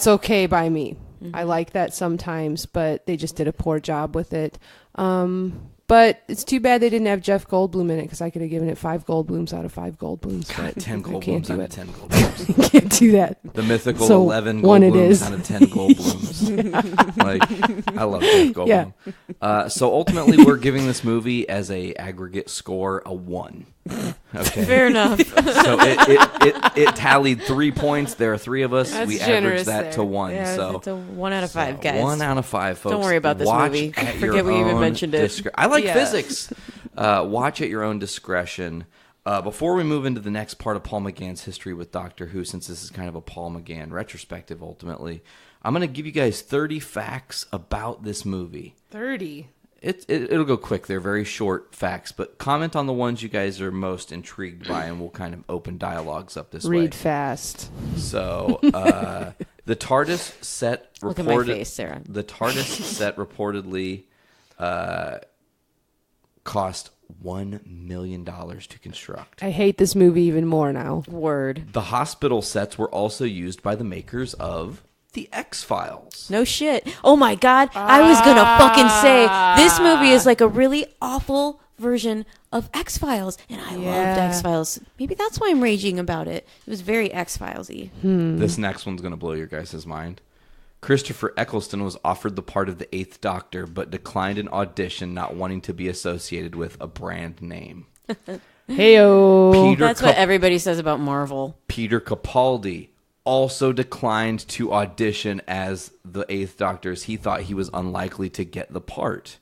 okay by me. I like that sometimes, but they just did a poor job with it. But But it's too bad they didn't have Jeff Goldblum in it because I could have given it 5 Goldblums out of 5 Goldblums. God, 10 Goldblums out of 10 Goldblums. Goldblums. Can't do that. The mythical So 11 one it Goldblums is. out of 10 Goldblums. Like, I love Jeff Goldblum. Yeah. So ultimately, we're giving this movie as a aggregate score a 1. Okay. Fair enough. So it tallied 3 points. There are 3 of us. That's we generous averaged that there. to 1. Yeah, so it's a 1 out of 5, guys. 1 out of 5, folks. Don't worry about this Watch movie. at Forget your we even own mentioned it. I like Yeah. physics. Watch at your own discretion. Before we move into the next part of Paul McGann's history with Doctor Who, since this is kind of a Paul McGann retrospective, ultimately, I'm going to give you guys 30 facts about this movie. 30. It'll go quick. They're very short facts, but comment on the ones you guys are most intrigued by, and we'll kind of open dialogues up this way. Read fast. So, the TARDIS set Look at my face, Sarah. The TARDIS set reportedly cost $1 million to construct. I hate this movie even more now. Word. The hospital sets were also used by the makers of The X-Files. No shit. Oh my god. I was gonna fucking say this movie is like a really awful version of X-Files, and I loved X-Files. Maybe that's why I'm raging about it. It was very X-Files-y. This next one's going to blow your guys' mind. Christopher Eccleston was offered the part of the 8th Doctor, but declined an audition, not wanting to be associated with a brand name. Heyo. That's what everybody says about Marvel. Peter Capaldi also declined to audition as the 8th Doctor, as he thought he was unlikely to get the part.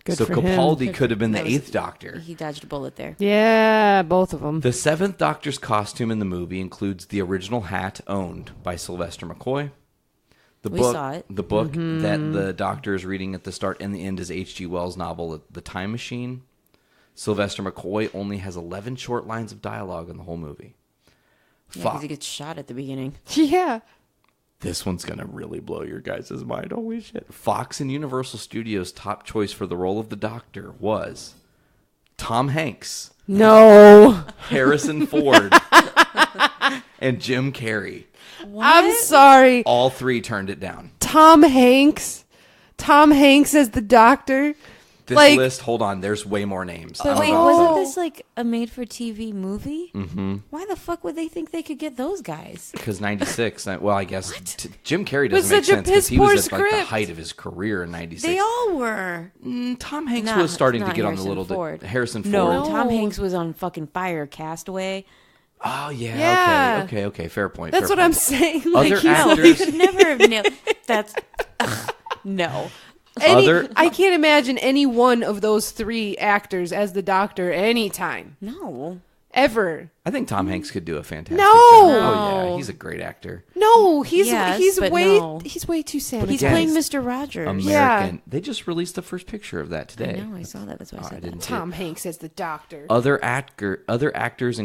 Good so for him. Capaldi could have been the 8th Doctor. He dodged a bullet there. Yeah, both of them. The 7th Doctor's costume in the movie includes the original hat owned by Sylvester McCoy. We saw it. The book that the Doctor is reading at the start and the end is H.G. Wells' novel, The Time Machine. Sylvester McCoy only has 11 short lines of dialogue in the whole movie. Yeah, because he gets shot at the beginning. Yeah. This one's going to really blow your guys' mind. Holy shit. Fox and Universal Studios' top choice for the role of the Doctor was Tom Hanks, No. Harrison Ford, and Jim Carrey. What? I'm sorry. All 3 turned it down. Tom Hanks. Tom Hanks as the Doctor. This Like- list, hold on, there's way more names. But I'm wait, about wasn't to- this like a made-for-TV movie? Mm-hmm. Why the fuck would they think they could get those guys? Because 96, well, I guess Jim Carrey Was doesn't make such a sense because he piss-poor was at like the script. height of his career in 96. They all were. Tom Hanks Nah, was starting to not get on the Harrison little Ford. Harrison Ford. No, Tom Hanks was on fucking Fire Castaway. Oh, yeah, Yeah. okay, fair point. That's fair what I'm point. saying. Other Like, No, actors, you could never have nailed. That's no. I can't imagine any one of those 3 actors as the Doctor anytime. No. Ever. I think Tom Hanks could do a fantastic No. job. Oh, yeah, he's a great actor. No, Yes, he's but way no. he's way too Sam. He's again, playing it's Mr. Rogers. American. Yeah. They just released the first picture of that today. I know, I saw that. That's why I Oh, I said didn't that. see it. Tom Hanks as the Doctor. Other actors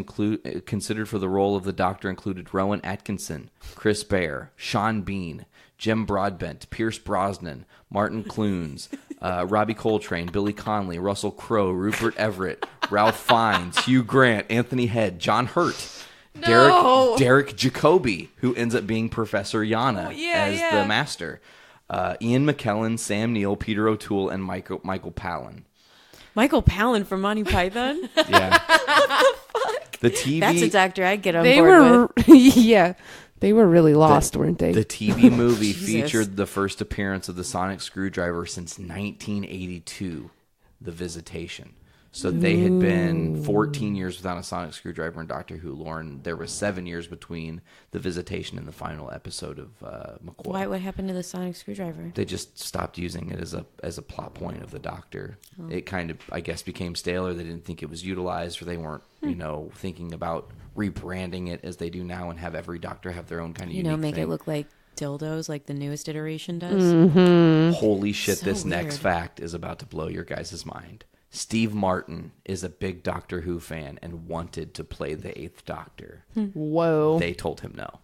considered for the role of the Doctor included Rowan Atkinson, Chris Bear, Sean Bean, Jim Broadbent, Pierce Brosnan, Martin Clunes, Robbie Coltrane, Billy Connolly, Russell Crowe, Rupert Everett, Ralph Fiennes, Hugh Grant, Anthony Head, John Hurt, Derek Jacobi, who ends up being Professor Yana as the Master, Ian McKellen, Sam Neill, Peter O'Toole, and Michael Palin. Michael Palin from Monty Python? Yeah. What the fuck? The TV. That's a doctor I'd get on They board were with. yeah. They were really lost, weren't they? The TV movie Jesus. featured the first appearance of the sonic screwdriver since 1982, The Visitation. So they had been 14 years without a sonic screwdriver in Doctor Who. Lauren, there was 7 years between The Visitation and the final episode of McCoy. Why? What happened to the sonic screwdriver? They just stopped using it as a plot point of the Doctor. Oh. It kind of, I guess, became stale, or they didn't think it was utilized, or they weren't, thinking about rebranding it as they do now and have every Doctor have their own kind of unique make thing. it look like dildos, like the newest iteration does. Mm-hmm. Holy shit! So This next weird. fact is about to blow your guys' mind. Steve Martin is a big Doctor Who fan and wanted to play the 8th Doctor. Whoa. They told him no.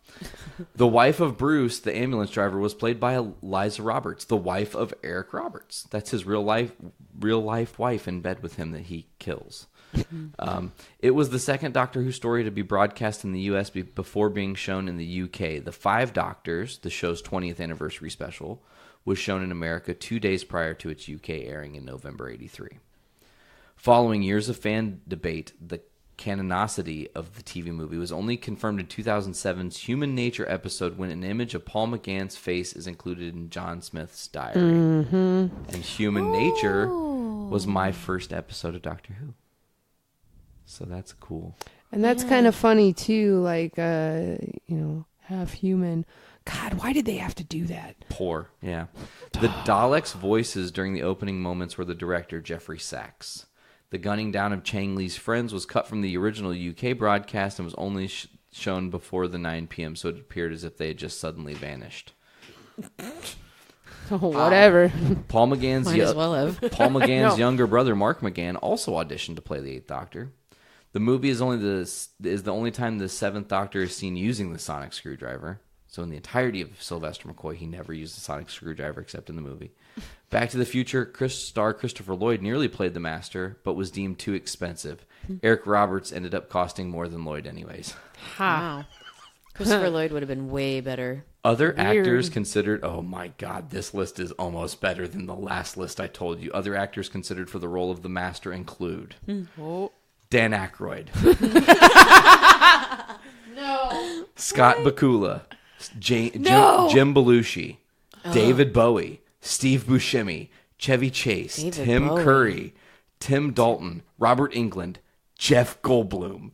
The wife of Bruce, the ambulance driver, was played by Eliza Roberts, the wife of Eric Roberts. That's his real life wife in bed with him that he kills. It was the second Doctor Who story to be broadcast in the U.S. before being shown in the U.K. The 5 Doctors, the show's 20th anniversary special, was shown in America 2 days prior to its UK airing in November '83. Following years of fan debate, the canonicity of the TV movie was only confirmed in 2007's Human Nature episode when an image of Paul McGann's face is included in John Smith's diary. Mm-hmm. And Human Nature was my first episode of Doctor Who. So that's cool. And that's kind of funny, too, like, half human. God, why did they have to do that? Poor, yeah. The Daleks' voices during the opening moments were the director, Jeffrey Sachs. The gunning down of Chang Lee's friends was cut from the original UK broadcast and was only shown before the 9 p.m., so it appeared as if they had just suddenly vanished. Oh, whatever. Paul McGann's, Might as well have. Paul McGann's younger brother, Mark McGann, also auditioned to play the Eighth Doctor. The movie is the only time the Seventh Doctor is seen using the sonic screwdriver. So in the entirety of Sylvester McCoy, he never used the sonic screwdriver except in the movie. Back to the Future, star Christopher Lloyd nearly played the Master, but was deemed too expensive. Eric Roberts ended up costing more than Lloyd anyways. Wow. Christopher Lloyd would have been way better. Other actors considered... Oh my God, this list is almost better than the last list I told you. Other actors considered for the role of the Master include... Dan Aykroyd. No. Scott Bakula. Jim Belushi. David Bowie. Steve Buscemi. Chevy Chase. Tim Curry. Tim Dalton. Robert Englund. Jeff Goldblum.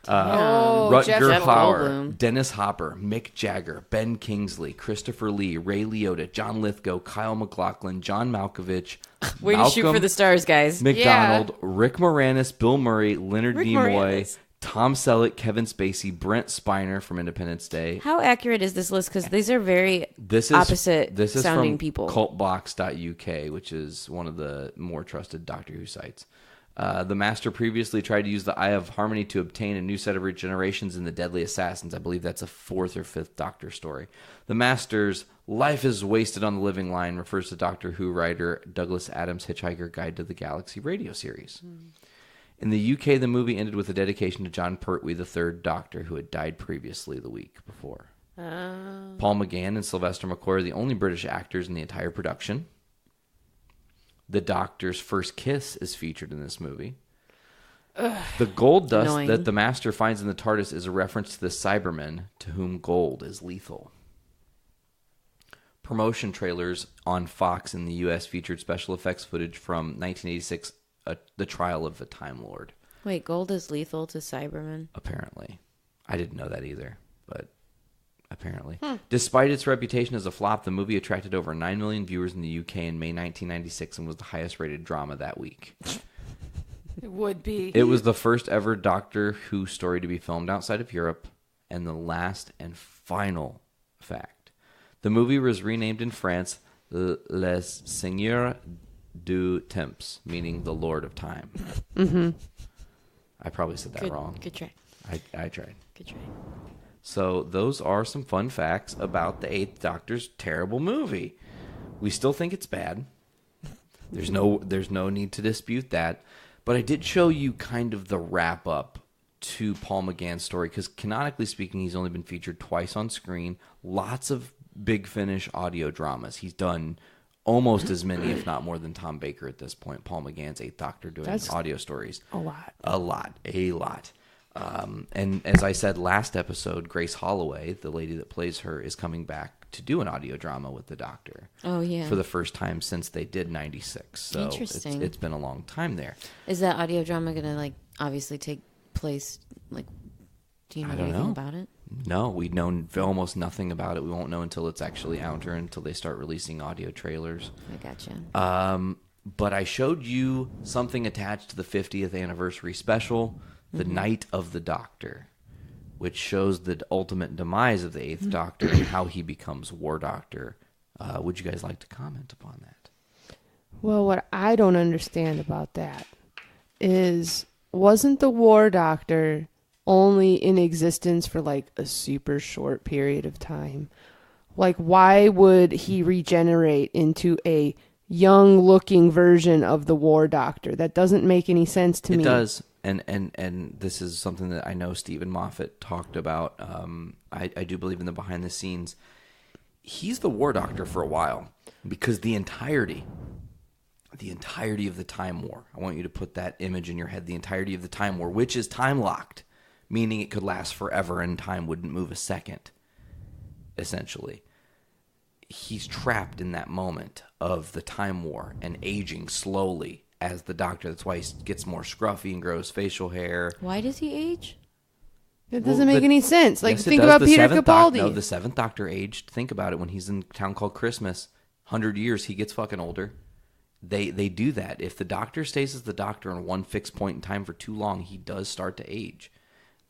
Rutger Hauer. Dennis Hopper. Mick Jagger. Ben Kingsley. Christopher Lee. Ray Liotta. John Lithgow. Kyle MacLachlan. John Malkovich. Way to shoot for the stars, guys. McDonald. Rick Moranis. Bill Murray. Leonard Nimoy. Tom Selleck, Kevin Spacey, Brent Spiner from Independence Day. How accurate is this list? Because these are very opposite sounding people. This is from cultbox.uk, which is one of the more trusted Doctor Who sites. The Master previously tried to use the Eye of Harmony to obtain a new set of regenerations in the Deadly Assassins. I believe that's a 4th or 5th Doctor story. The Master's life is wasted on the living line refers to Doctor Who writer Douglas Adams' Hitchhiker Guide to the Galaxy radio series. In the UK, the movie ended with a dedication to John Pertwee, the 3rd Doctor, who had died previously the week before. Paul McGann and Sylvester McCoy are the only British actors in the entire production. The Doctor's first kiss is featured in this movie. The gold dust that the Master finds in the TARDIS is a reference to the Cybermen, to whom gold is lethal. Promotion trailers on Fox in the U.S. featured special effects footage from 1986, The Trial of the Time Lord. Wait, gold is lethal to Cybermen? Apparently. I didn't know that either, but apparently. Despite its reputation as a flop, the movie attracted over 9 million viewers in the UK in May 1996 and was the highest rated drama that week. It would be. It was the first ever Doctor Who story to be filmed outside of Europe, and the last and final fact. The movie was renamed in France Les Seigneurs du Temps, meaning the Lord of Time. Mm-hmm. I probably said that wrong. Good try. I tried. Good try. So those are some fun facts about the 8th Doctor's terrible movie. We still think it's bad. There's no need to dispute that. But I did show you kind of the wrap up to Paul McGann's story, because canonically speaking, he's only been featured twice on screen. Lots of Big Finish audio dramas. He's done almost as many, if not more, than Tom Baker at this point. Paul McGann's 8th Doctor doing audio stories. A lot. And as I said last episode, Grace Holloway, the lady that plays her, is coming back to do an audio drama with the Doctor. Oh, yeah. For the first time since they did 96. So interesting. It's been a long time there. Is that audio drama going to, obviously take place, do you know anything about it? No, we've known almost nothing about it. We won't know until it's actually out or until they start releasing audio trailers. I gotcha. But I showed you something attached to the 50th anniversary special, The Night of the Doctor, which shows the ultimate demise of the 8th Doctor and how he becomes War Doctor. Would you guys like to comment upon that? Well, what I don't understand about that is, wasn't the War Doctor only in existence for a super short period of time? Why would he regenerate into a young-looking version of the War Doctor? That doesn't make any sense to me. It does. And this is something that I know Stephen Moffat talked about. I do believe in the behind the scenes. He's the War Doctor for a while, because the entirety the entirety of the Time War. I want you to put that image in your head, the entirety of the Time War, which is time-locked, meaning it could last forever and time wouldn't move a second, essentially. He's trapped in that moment of the Time War and aging slowly as the Doctor. That's why he gets more scruffy and grows facial hair. Why does he age? It doesn't make any sense. Like, yes, think about Peter Capaldi. No, the seventh Doctor aged. Think about it. When he's in a town called Christmas, 100 years, he gets fucking older. They do that. If the Doctor stays as the Doctor in one fixed point in time for too long, he does start to age.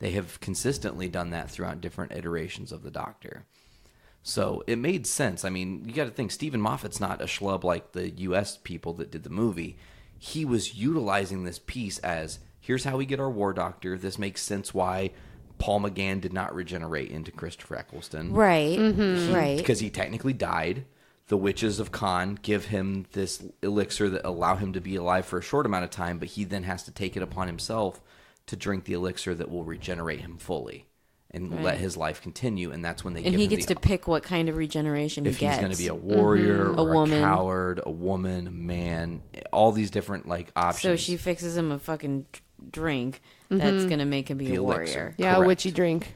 They have consistently done that throughout different iterations of the Doctor. So it made sense. I mean, you got to think, Stephen Moffat's not a schlub like the U.S. people that did the movie. He was utilizing this piece as, here's how we get our War Doctor. This makes sense why Paul McGann did not regenerate into Christopher Eccleston. Right. Right. Because he technically died. The witches of Khan give him this elixir that allow him to be alive for a short amount of time, but he then has to take it upon himself to drink the elixir that will regenerate him fully and let his life continue. And that's when they give him he gets to pick what kind of regeneration he gets. If he's going to be a warrior or a coward, a woman, a man, all these different options. So she fixes him a fucking drink that's going to make him be a warrior. Yeah, a witchy drink.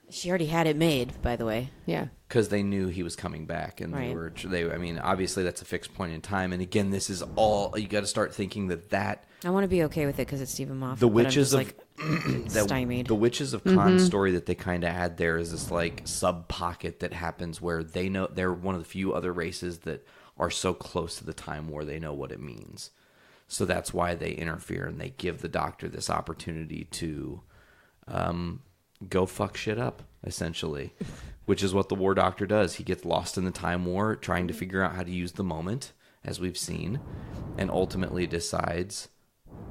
She already had it made, by the way. Yeah. Because they knew he was coming back, and I mean, obviously that's a fixed point in time. And again, this is all you got to start thinking that. I want to be okay with it because it's Stephen Moffat. The witches of stymied. The witches of Khan's story that they kind of had there is this sub pocket that happens where they know they're one of the few other races that are so close to the Time War they know what it means. So that's why they interfere and they give the Doctor this opportunity to go fuck shit up, essentially, which is what the War Doctor does. He gets lost in the Time War trying to figure out how to use the moment, as we've seen, and ultimately decides,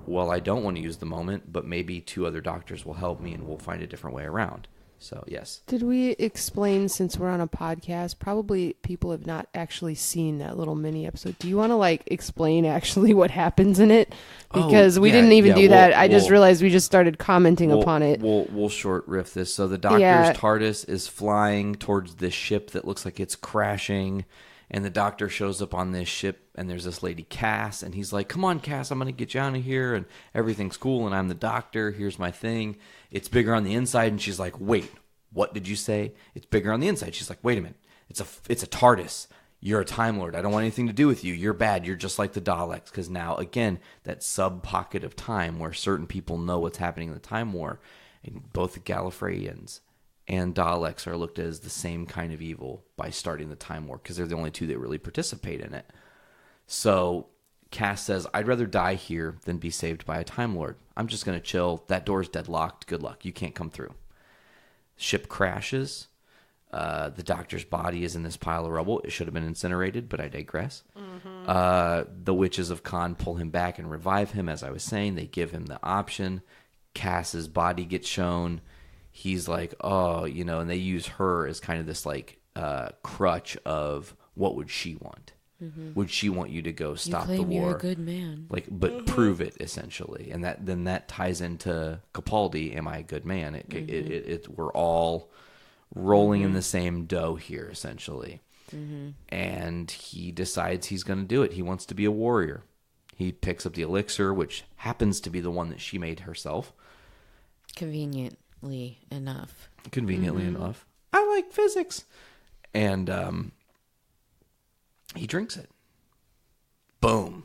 well, I don't want to use the moment, but maybe two other doctors will help me and we'll find a different way around. So, yes. Did we explain, since we're on a podcast, probably people have not actually seen that little mini episode. Do you want to explain actually what happens in it? Because we didn't even do that. I just realized we just started commenting upon it. We'll short riff this. So the Doctor's TARDIS is flying towards this ship that looks like it's crashing. And the Doctor shows up on this ship, and there's this lady, Cass, and he's like, come on, Cass, I'm going to get you out of here, and everything's cool, and I'm the Doctor, here's my thing. It's bigger on the inside, and she's like, wait, what did you say? It's bigger on the inside. She's like, wait a minute, it's a TARDIS. You're a Time Lord. I don't want anything to do with you. You're bad. You're just like the Daleks. Because now, again, that sub-pocket of time where certain people know what's happening in the Time War, and both the Gallifreyans and Daleks are looked at as the same kind of evil by starting the Time War because they're the only two that really participate in it. So Cass says, I'd rather die here than be saved by a Time Lord. I'm just going to chill. That door's deadlocked. Good luck. You can't come through. Ship crashes. The Doctor's body is in this pile of rubble. It should have been incinerated, but I digress. The witches of Khan pull him back and revive him. As I was saying, they give him the option. Cass's body gets shown. He's like, oh, and they use her as kind of this crutch of what would she want? Mm-hmm. Would she want you to go stop the war? You're a good man. But prove it, essentially. And that ties into Capaldi, am I a good man? We're all rolling in the same dough here, essentially. Mm-hmm. And he decides he's going to do it. He wants to be a warrior. He picks up the elixir, which happens to be the one that she made herself. Conveniently enough. I like physics. And he drinks it. Boom.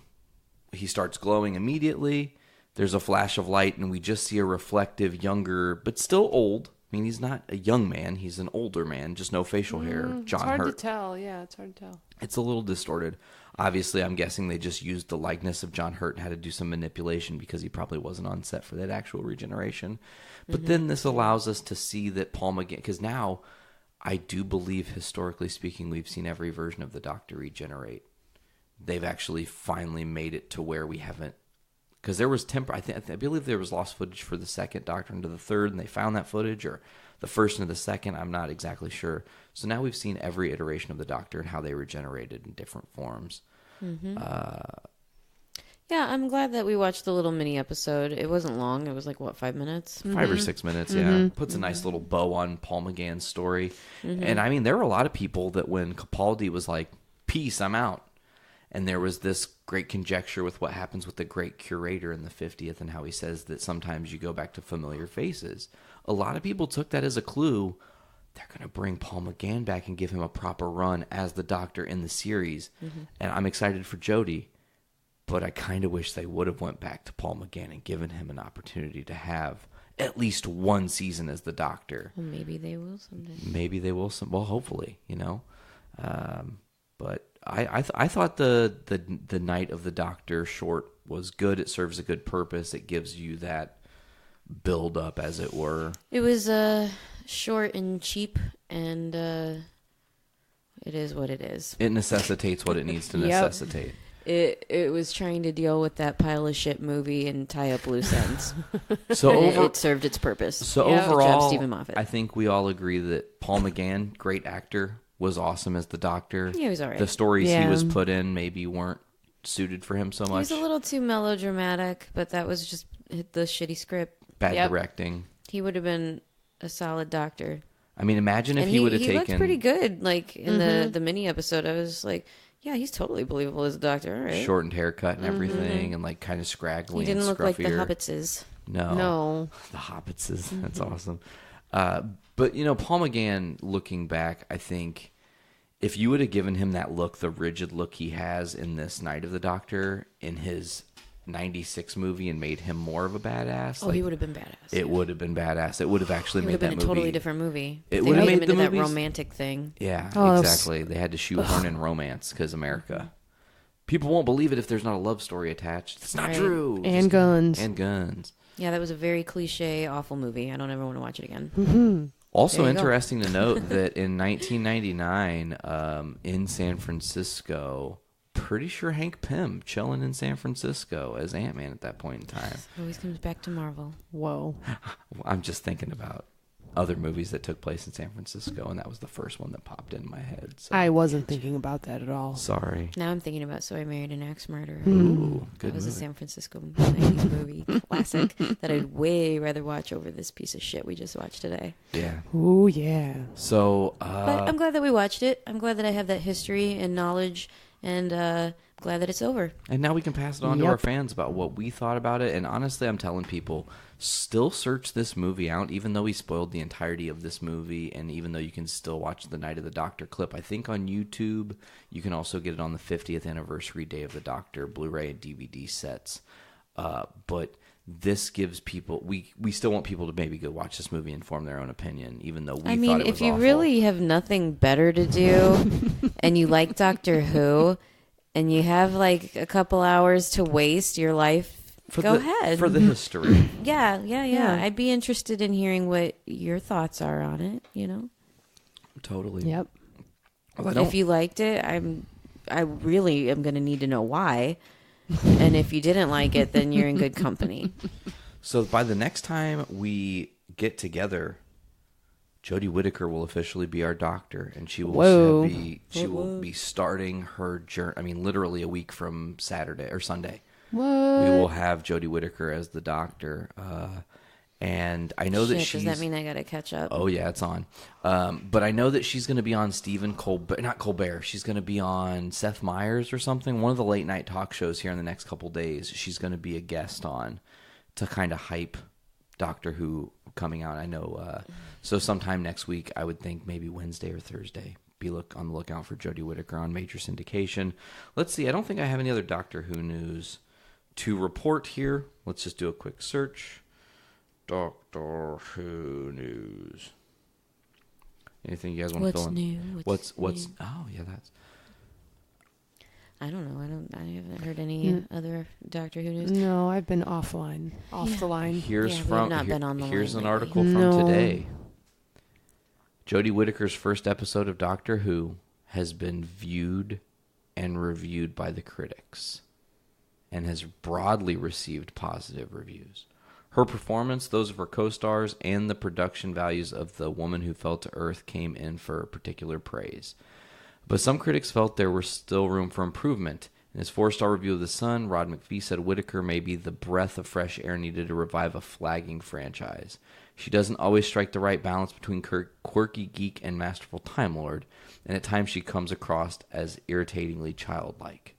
He starts glowing immediately. There's a flash of light, and we just see a reflective, younger, but still old. I mean, he's not a young man. He's an older man, just no facial hair. John Hurt. It's hard to tell. Yeah, it's hard to tell. It's a little distorted. Obviously, I'm guessing they just used the likeness of John Hurt and had to do some manipulation because he probably wasn't on set for that actual regeneration. But then this allows us to see that Paul McGann, because now I do believe, historically speaking, we've seen every version of the Doctor regenerate. They've actually finally made it to where we haven't, because there was I believe there was lost footage for the second Doctor into the third, and they found that footage, or the first into the second. I'm not exactly sure. So now we've seen every iteration of the Doctor and how they regenerated in different forms. Mm-hmm. Yeah, I'm glad that we watched the little mini episode. It wasn't long. It was 5 minutes? 5 or 6 minutes, yeah. Puts a nice little bow on Paul McGann's story. And I mean, there were a lot of people that when Capaldi was like, peace, I'm out. And there was this great conjecture with what happens with the great curator in the 50th and how he says that sometimes you go back to familiar faces. A lot of people took that as a clue. They're going to bring Paul McGann back and give him a proper run as the Doctor in the series. Mm-hmm. And I'm excited for Jodie, but I kind of wish they would have went back to Paul McGann and given him an opportunity to have at least one season as the Doctor. Well, maybe they will someday. Maybe they will. Well, hopefully, you know. But I thought the Night of the Doctor short was good. It serves a good purpose. It gives you that build up, as it were. It was short and cheap, and it is what it is. It necessitates what it needs to necessitate. It was trying to deal with that pile of shit movie and tie up loose ends. So it served its purpose. So overall, Stephen Moffat. I think we all agree that Paul McGann, great actor, was awesome as the Doctor. Yeah, he was all right. The stories he was put in maybe weren't suited for him so much. He was a little too melodramatic, but that was just the shitty script. Bad directing. He would have been a solid Doctor. I mean, imagine if he would have taken... He looked pretty good. Like, in the mini episode, I was like... Yeah, he's totally believable as a Doctor. All right. Shortened haircut and everything, and like kind of scraggly. He didn't and look like the scruffier. Hobbitses. No, the Hobbitses. That's awesome. But you know, Paul McGann, looking back, I think if you would have given him that look, the rigid look he has in this Night of the Doctor, in his '96 movie, and made him more of a badass. Oh, he would have been badass. It would have been badass. It would have actually made that movie. It would have been a totally different movie. It would have made the that romantic thing. Yeah, exactly. They had to shoehorn in romance because America. People won't believe it if there's not a love story attached. It's not true. And guns. And guns. Yeah, that was a very cliche, awful movie. I don't ever want to watch it again. Mm-hmm. Also interesting to note that in 1999, in San Francisco, pretty sure Hank Pym chilling in San Francisco as Ant-Man at that point in time. Always comes back to Marvel. Whoa. I'm just thinking about other movies that took place in San Francisco, and that was the first one that popped in my head. So. I wasn't thinking about that at all. Sorry. Now I'm thinking about So I Married an Axe Murderer. Ooh, good. That was a San Francisco 90s movie classic that I'd way rather watch over this piece of shit we just watched today. Yeah. Ooh, yeah. So, but I'm glad that we watched it. I'm glad that I have that history and knowledge, and glad that it's over. And now we can pass it on to our fans about what we thought about it. And honestly, I'm telling people, still search this movie out, even though we spoiled the entirety of this movie, and even though you can still watch the Night of the Doctor clip. I think on YouTube, you can also get it on the 50th anniversary Day of the Doctor Blu-ray and DVD sets. But this gives people, we still want people to maybe go watch this movie and form their own opinion, even though we thought it was awful. If you really have nothing better to do and you like Doctor Who and you have like a couple hours to waste your life, go ahead. For the history. Yeah. I'd be interested in hearing what your thoughts are on it, you know? Totally. Yep. Well, if you liked it, I really am going to need to know why. And if you didn't like it, then you're in good company. So by the next time we get together, Jodie Whittaker will officially be our Doctor, and she will be starting her journey. I mean, literally a week from Saturday or Sunday. What? We will have Jodie Whittaker as the Doctor. And I know that she's... Does that mean I got to catch up? Oh, yeah, it's on. But I know that she's going to be on Stephen Colbert... Not Colbert. She's going to be on Seth Meyers or something. One of the late-night talk shows here in the next couple days. She's going to be a guest on to kind of hype Doctor Who coming out. I know. So sometime next week, I would think maybe Wednesday or Thursday. Be on the lookout for Jodie Whittaker on major syndication. Let's see. I don't think I have any other Doctor Who news to report here. Let's just do a quick search. Doctor Who news. Anything you guys want to fill in? What's new? What's new? Oh yeah, that's. I don't know. I haven't heard any other Doctor Who news. No, I've been off the line. Here's an article from No. today. Jodie Whittaker's first episode of Doctor Who has been viewed and reviewed by the critics, and has broadly received positive reviews. Her performance, those of her co-stars, and the production values of The Woman Who Fell to Earth came in for particular praise. But some critics felt there was still room for improvement. In his 4-star review of The Sun, Rod McPhee said Whittaker may be the breath of fresh air needed to revive a flagging franchise. She doesn't always strike the right balance between quirky geek and masterful Time Lord, and at times she comes across as irritatingly childlike.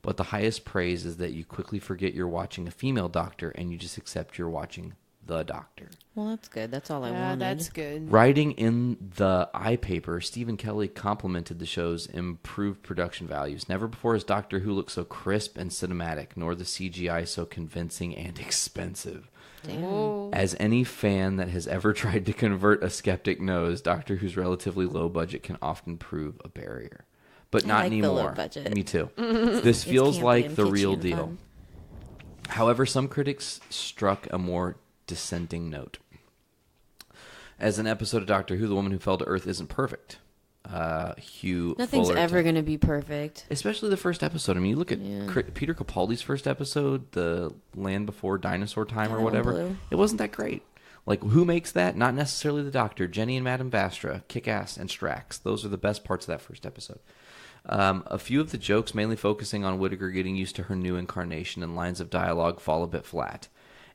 But the highest praise is that you quickly forget you're watching a female doctor and you just accept you're watching the doctor. Well, that's good. That's all I wanted. That's good. Writing in the iPaper, Stephen Kelly complimented the show's improved production values. Never before has Doctor Who looked so crisp and cinematic, nor the CGI so convincing and expensive. Damn. As any fan that has ever tried to convert a skeptic knows, Doctor Who's relatively low budget can often prove a barrier. But not like anymore. The low budget. Me too. This feels like and the kitschy real and deal. fun. However, some critics struck a more dissenting note. As an episode of Doctor Who, the woman who fell to Earth isn't perfect. Hugh Nothing's Fullerton. ever going to be perfect. Especially the first episode. I mean, you look at Peter Capaldi's first episode, The Land Before Dinosaur Time or whatever. It wasn't that great. Like, who makes that? Not necessarily the Doctor. Jenny and Madame Vastra, Kick-Ass, and Strax. Those are the best parts of that first episode. A few of the jokes, mainly focusing on Whittaker getting used to her new incarnation, and lines of dialogue fall a bit flat.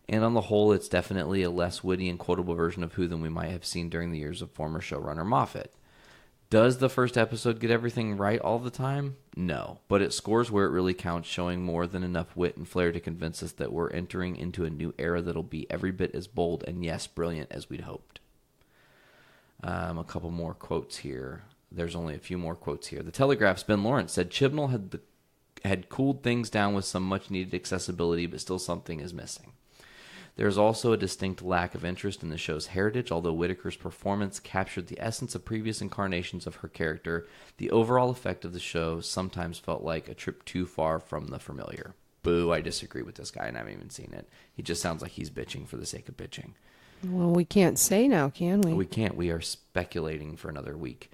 And on the whole, it's definitely a less witty and quotable version of Who than we might have seen during the years of former showrunner Moffat. Does the first episode get everything right all the time? No, but it scores where it really counts, showing more than enough wit and flair to convince us that we're entering into a new era that'll be every bit as bold and, yes, brilliant as we'd hoped. A couple more quotes here. There's only a few more quotes here. The Telegraph's Ben Lawrence said Chibnall had cooled things down with some much-needed accessibility, but still something is missing. There's also a distinct lack of interest in the show's heritage. Although Whittaker's performance captured the essence of previous incarnations of her character, the overall effect of the show sometimes felt like a trip too far from the familiar. Boo, I disagree with this guy, and I haven't even seen it. He just sounds like he's bitching for the sake of bitching. Well, we can't say now, can we? We can't. We are speculating for another week.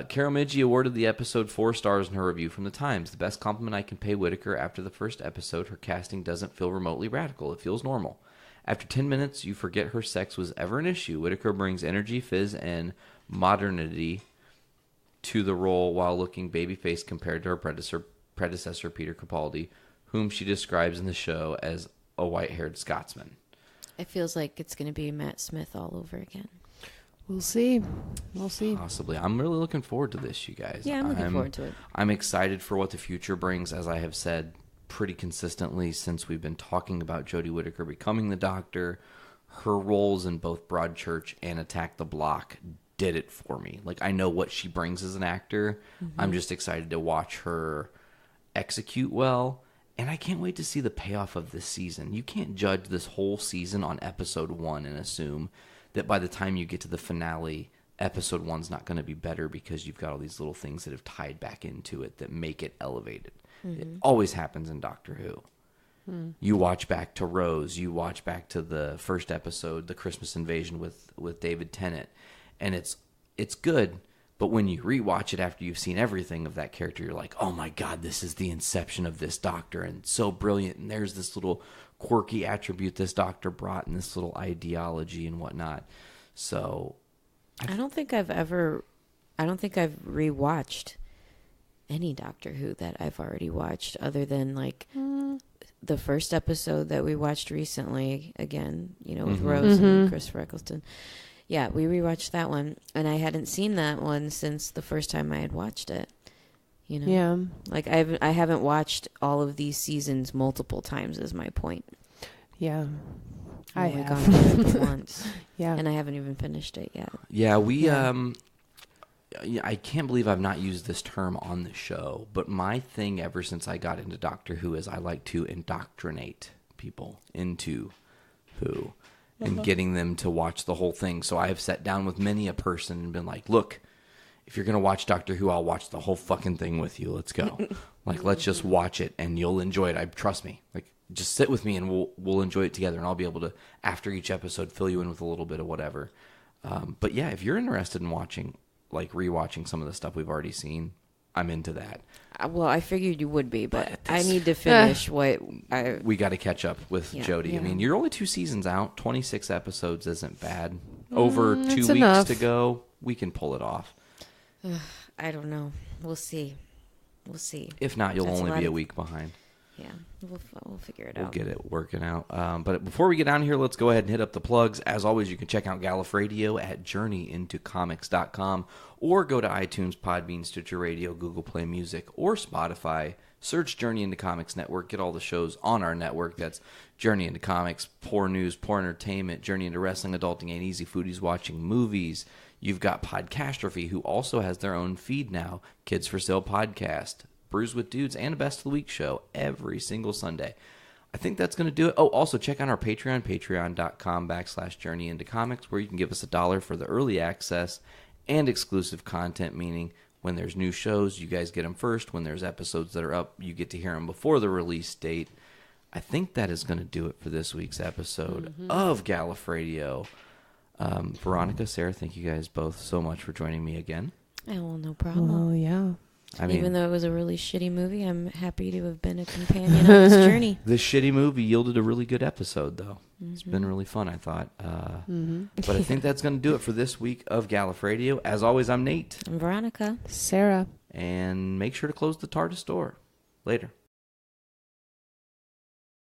Carol Midgie awarded the episode 4 stars in her review from The Times. The best compliment I can pay Whittaker after the first episode, her casting doesn't feel remotely radical. It feels normal. After 10 minutes, you forget her sex was ever an issue. Whittaker brings energy, fizz, and modernity to the role while looking babyface compared to her predecessor, Peter Capaldi, whom she describes in the show as a white-haired Scotsman. It feels like it's going to be Matt Smith all over again. We'll see. We'll see. Possibly. I'm really looking forward to this, you guys. Yeah, I'm looking forward to it. I'm excited for what the future brings, as I have said pretty consistently since we've been talking about Jodie Whittaker becoming the Doctor. Her roles in both Broadchurch and Attack the Block did it for me. Like, I know what she brings as an actor. Mm-hmm. I'm just excited to watch her execute well. And I can't wait to see the payoff of this season. You can't judge this whole season on episode 1 and assume that by the time you get to the finale, episode 1's not going to be better because you've got all these little things that have tied back into it that make it elevated. Mm-hmm. It always happens in Doctor Who. You watch back to Rose, you watch back to the first episode, the Christmas Invasion with David Tennant, and it's good, but when you rewatch it after you've seen everything of that character, you're like, oh my God, this is the inception of this Doctor, and so brilliant, and there's this little quirky attribute this Doctor brought, and this little ideology and whatnot. So I don't think I've rewatched any Doctor Who that I've already watched, other than like the first episode that we watched recently, again, with Rose and Christopher Eccleston. Yeah, we rewatched that one, and I hadn't seen that one since the first time I had watched it. Yeah. Like I haven't watched all of these seasons multiple times. Is my point. Yeah, I've only gone through it once. Yeah, and I haven't even finished it yet. Yeah, I can't believe I've not used this term on the show, but my thing ever since I got into Doctor Who is I like to indoctrinate people into Who and getting them to watch the whole thing. So I have sat down with many a person and been like, look, if you're going to watch Doctor Who, I'll watch the whole fucking thing with you. Let's go. Like, let's just watch it and you'll enjoy it. Trust me. Like, just sit with me and we'll enjoy it together, and I'll be able to, after each episode, fill you in with a little bit of whatever. But yeah, if you're interested in rewatching some of the stuff we've already seen, I'm into that. Well, I figured you would be, but I need to finish we got to catch up with Jodie. Yeah. I mean, you're only 2 seasons out. 26 episodes isn't bad. Over 2 weeks enough to go, we can pull it off. I don't know. We'll see. If not, you'll only be a week behind. Yeah, we'll figure it out. We'll get it working out. But before we get down here, let's go ahead and hit up the plugs. As always, you can check out GallifRadio at journeyintocomics.com or go to iTunes, Podbean, Stitcher Radio, Google Play Music, or Spotify. Search Journey into Comics Network. Get all the shows on our network. That's Journey into Comics, Poor News, Poor Entertainment, Journey into Wrestling, Adulting Ain't Easy, Foodies Watching Movies. You've got Podcastrophe, who also has their own feed now. Kids for Sale Podcast, Brews with Dudes, and a Best of the Week show every single Sunday. I think that's going to do it. Oh, also check out our Patreon, patreon.com/Journey into Comics, where you can give us $1 for the early access and exclusive content, meaning when there's new shows, you guys get them first. When there's episodes that are up, you get to hear them before the release date. I think that is going to do it for this week's episode of GallifRadio. Veronica, Sarah, thank you guys both so much for joining me again. Oh, well, no problem. Oh, yeah. I mean, even though it was a really shitty movie, I'm happy to have been a companion on this journey. This shitty movie yielded a really good episode, though. It's been really fun, I thought. But I think that's going to do it for this week of GallifRadio. As always, I'm Nate. I'm Veronica. Sarah. And make sure to close the TARDIS door. Later.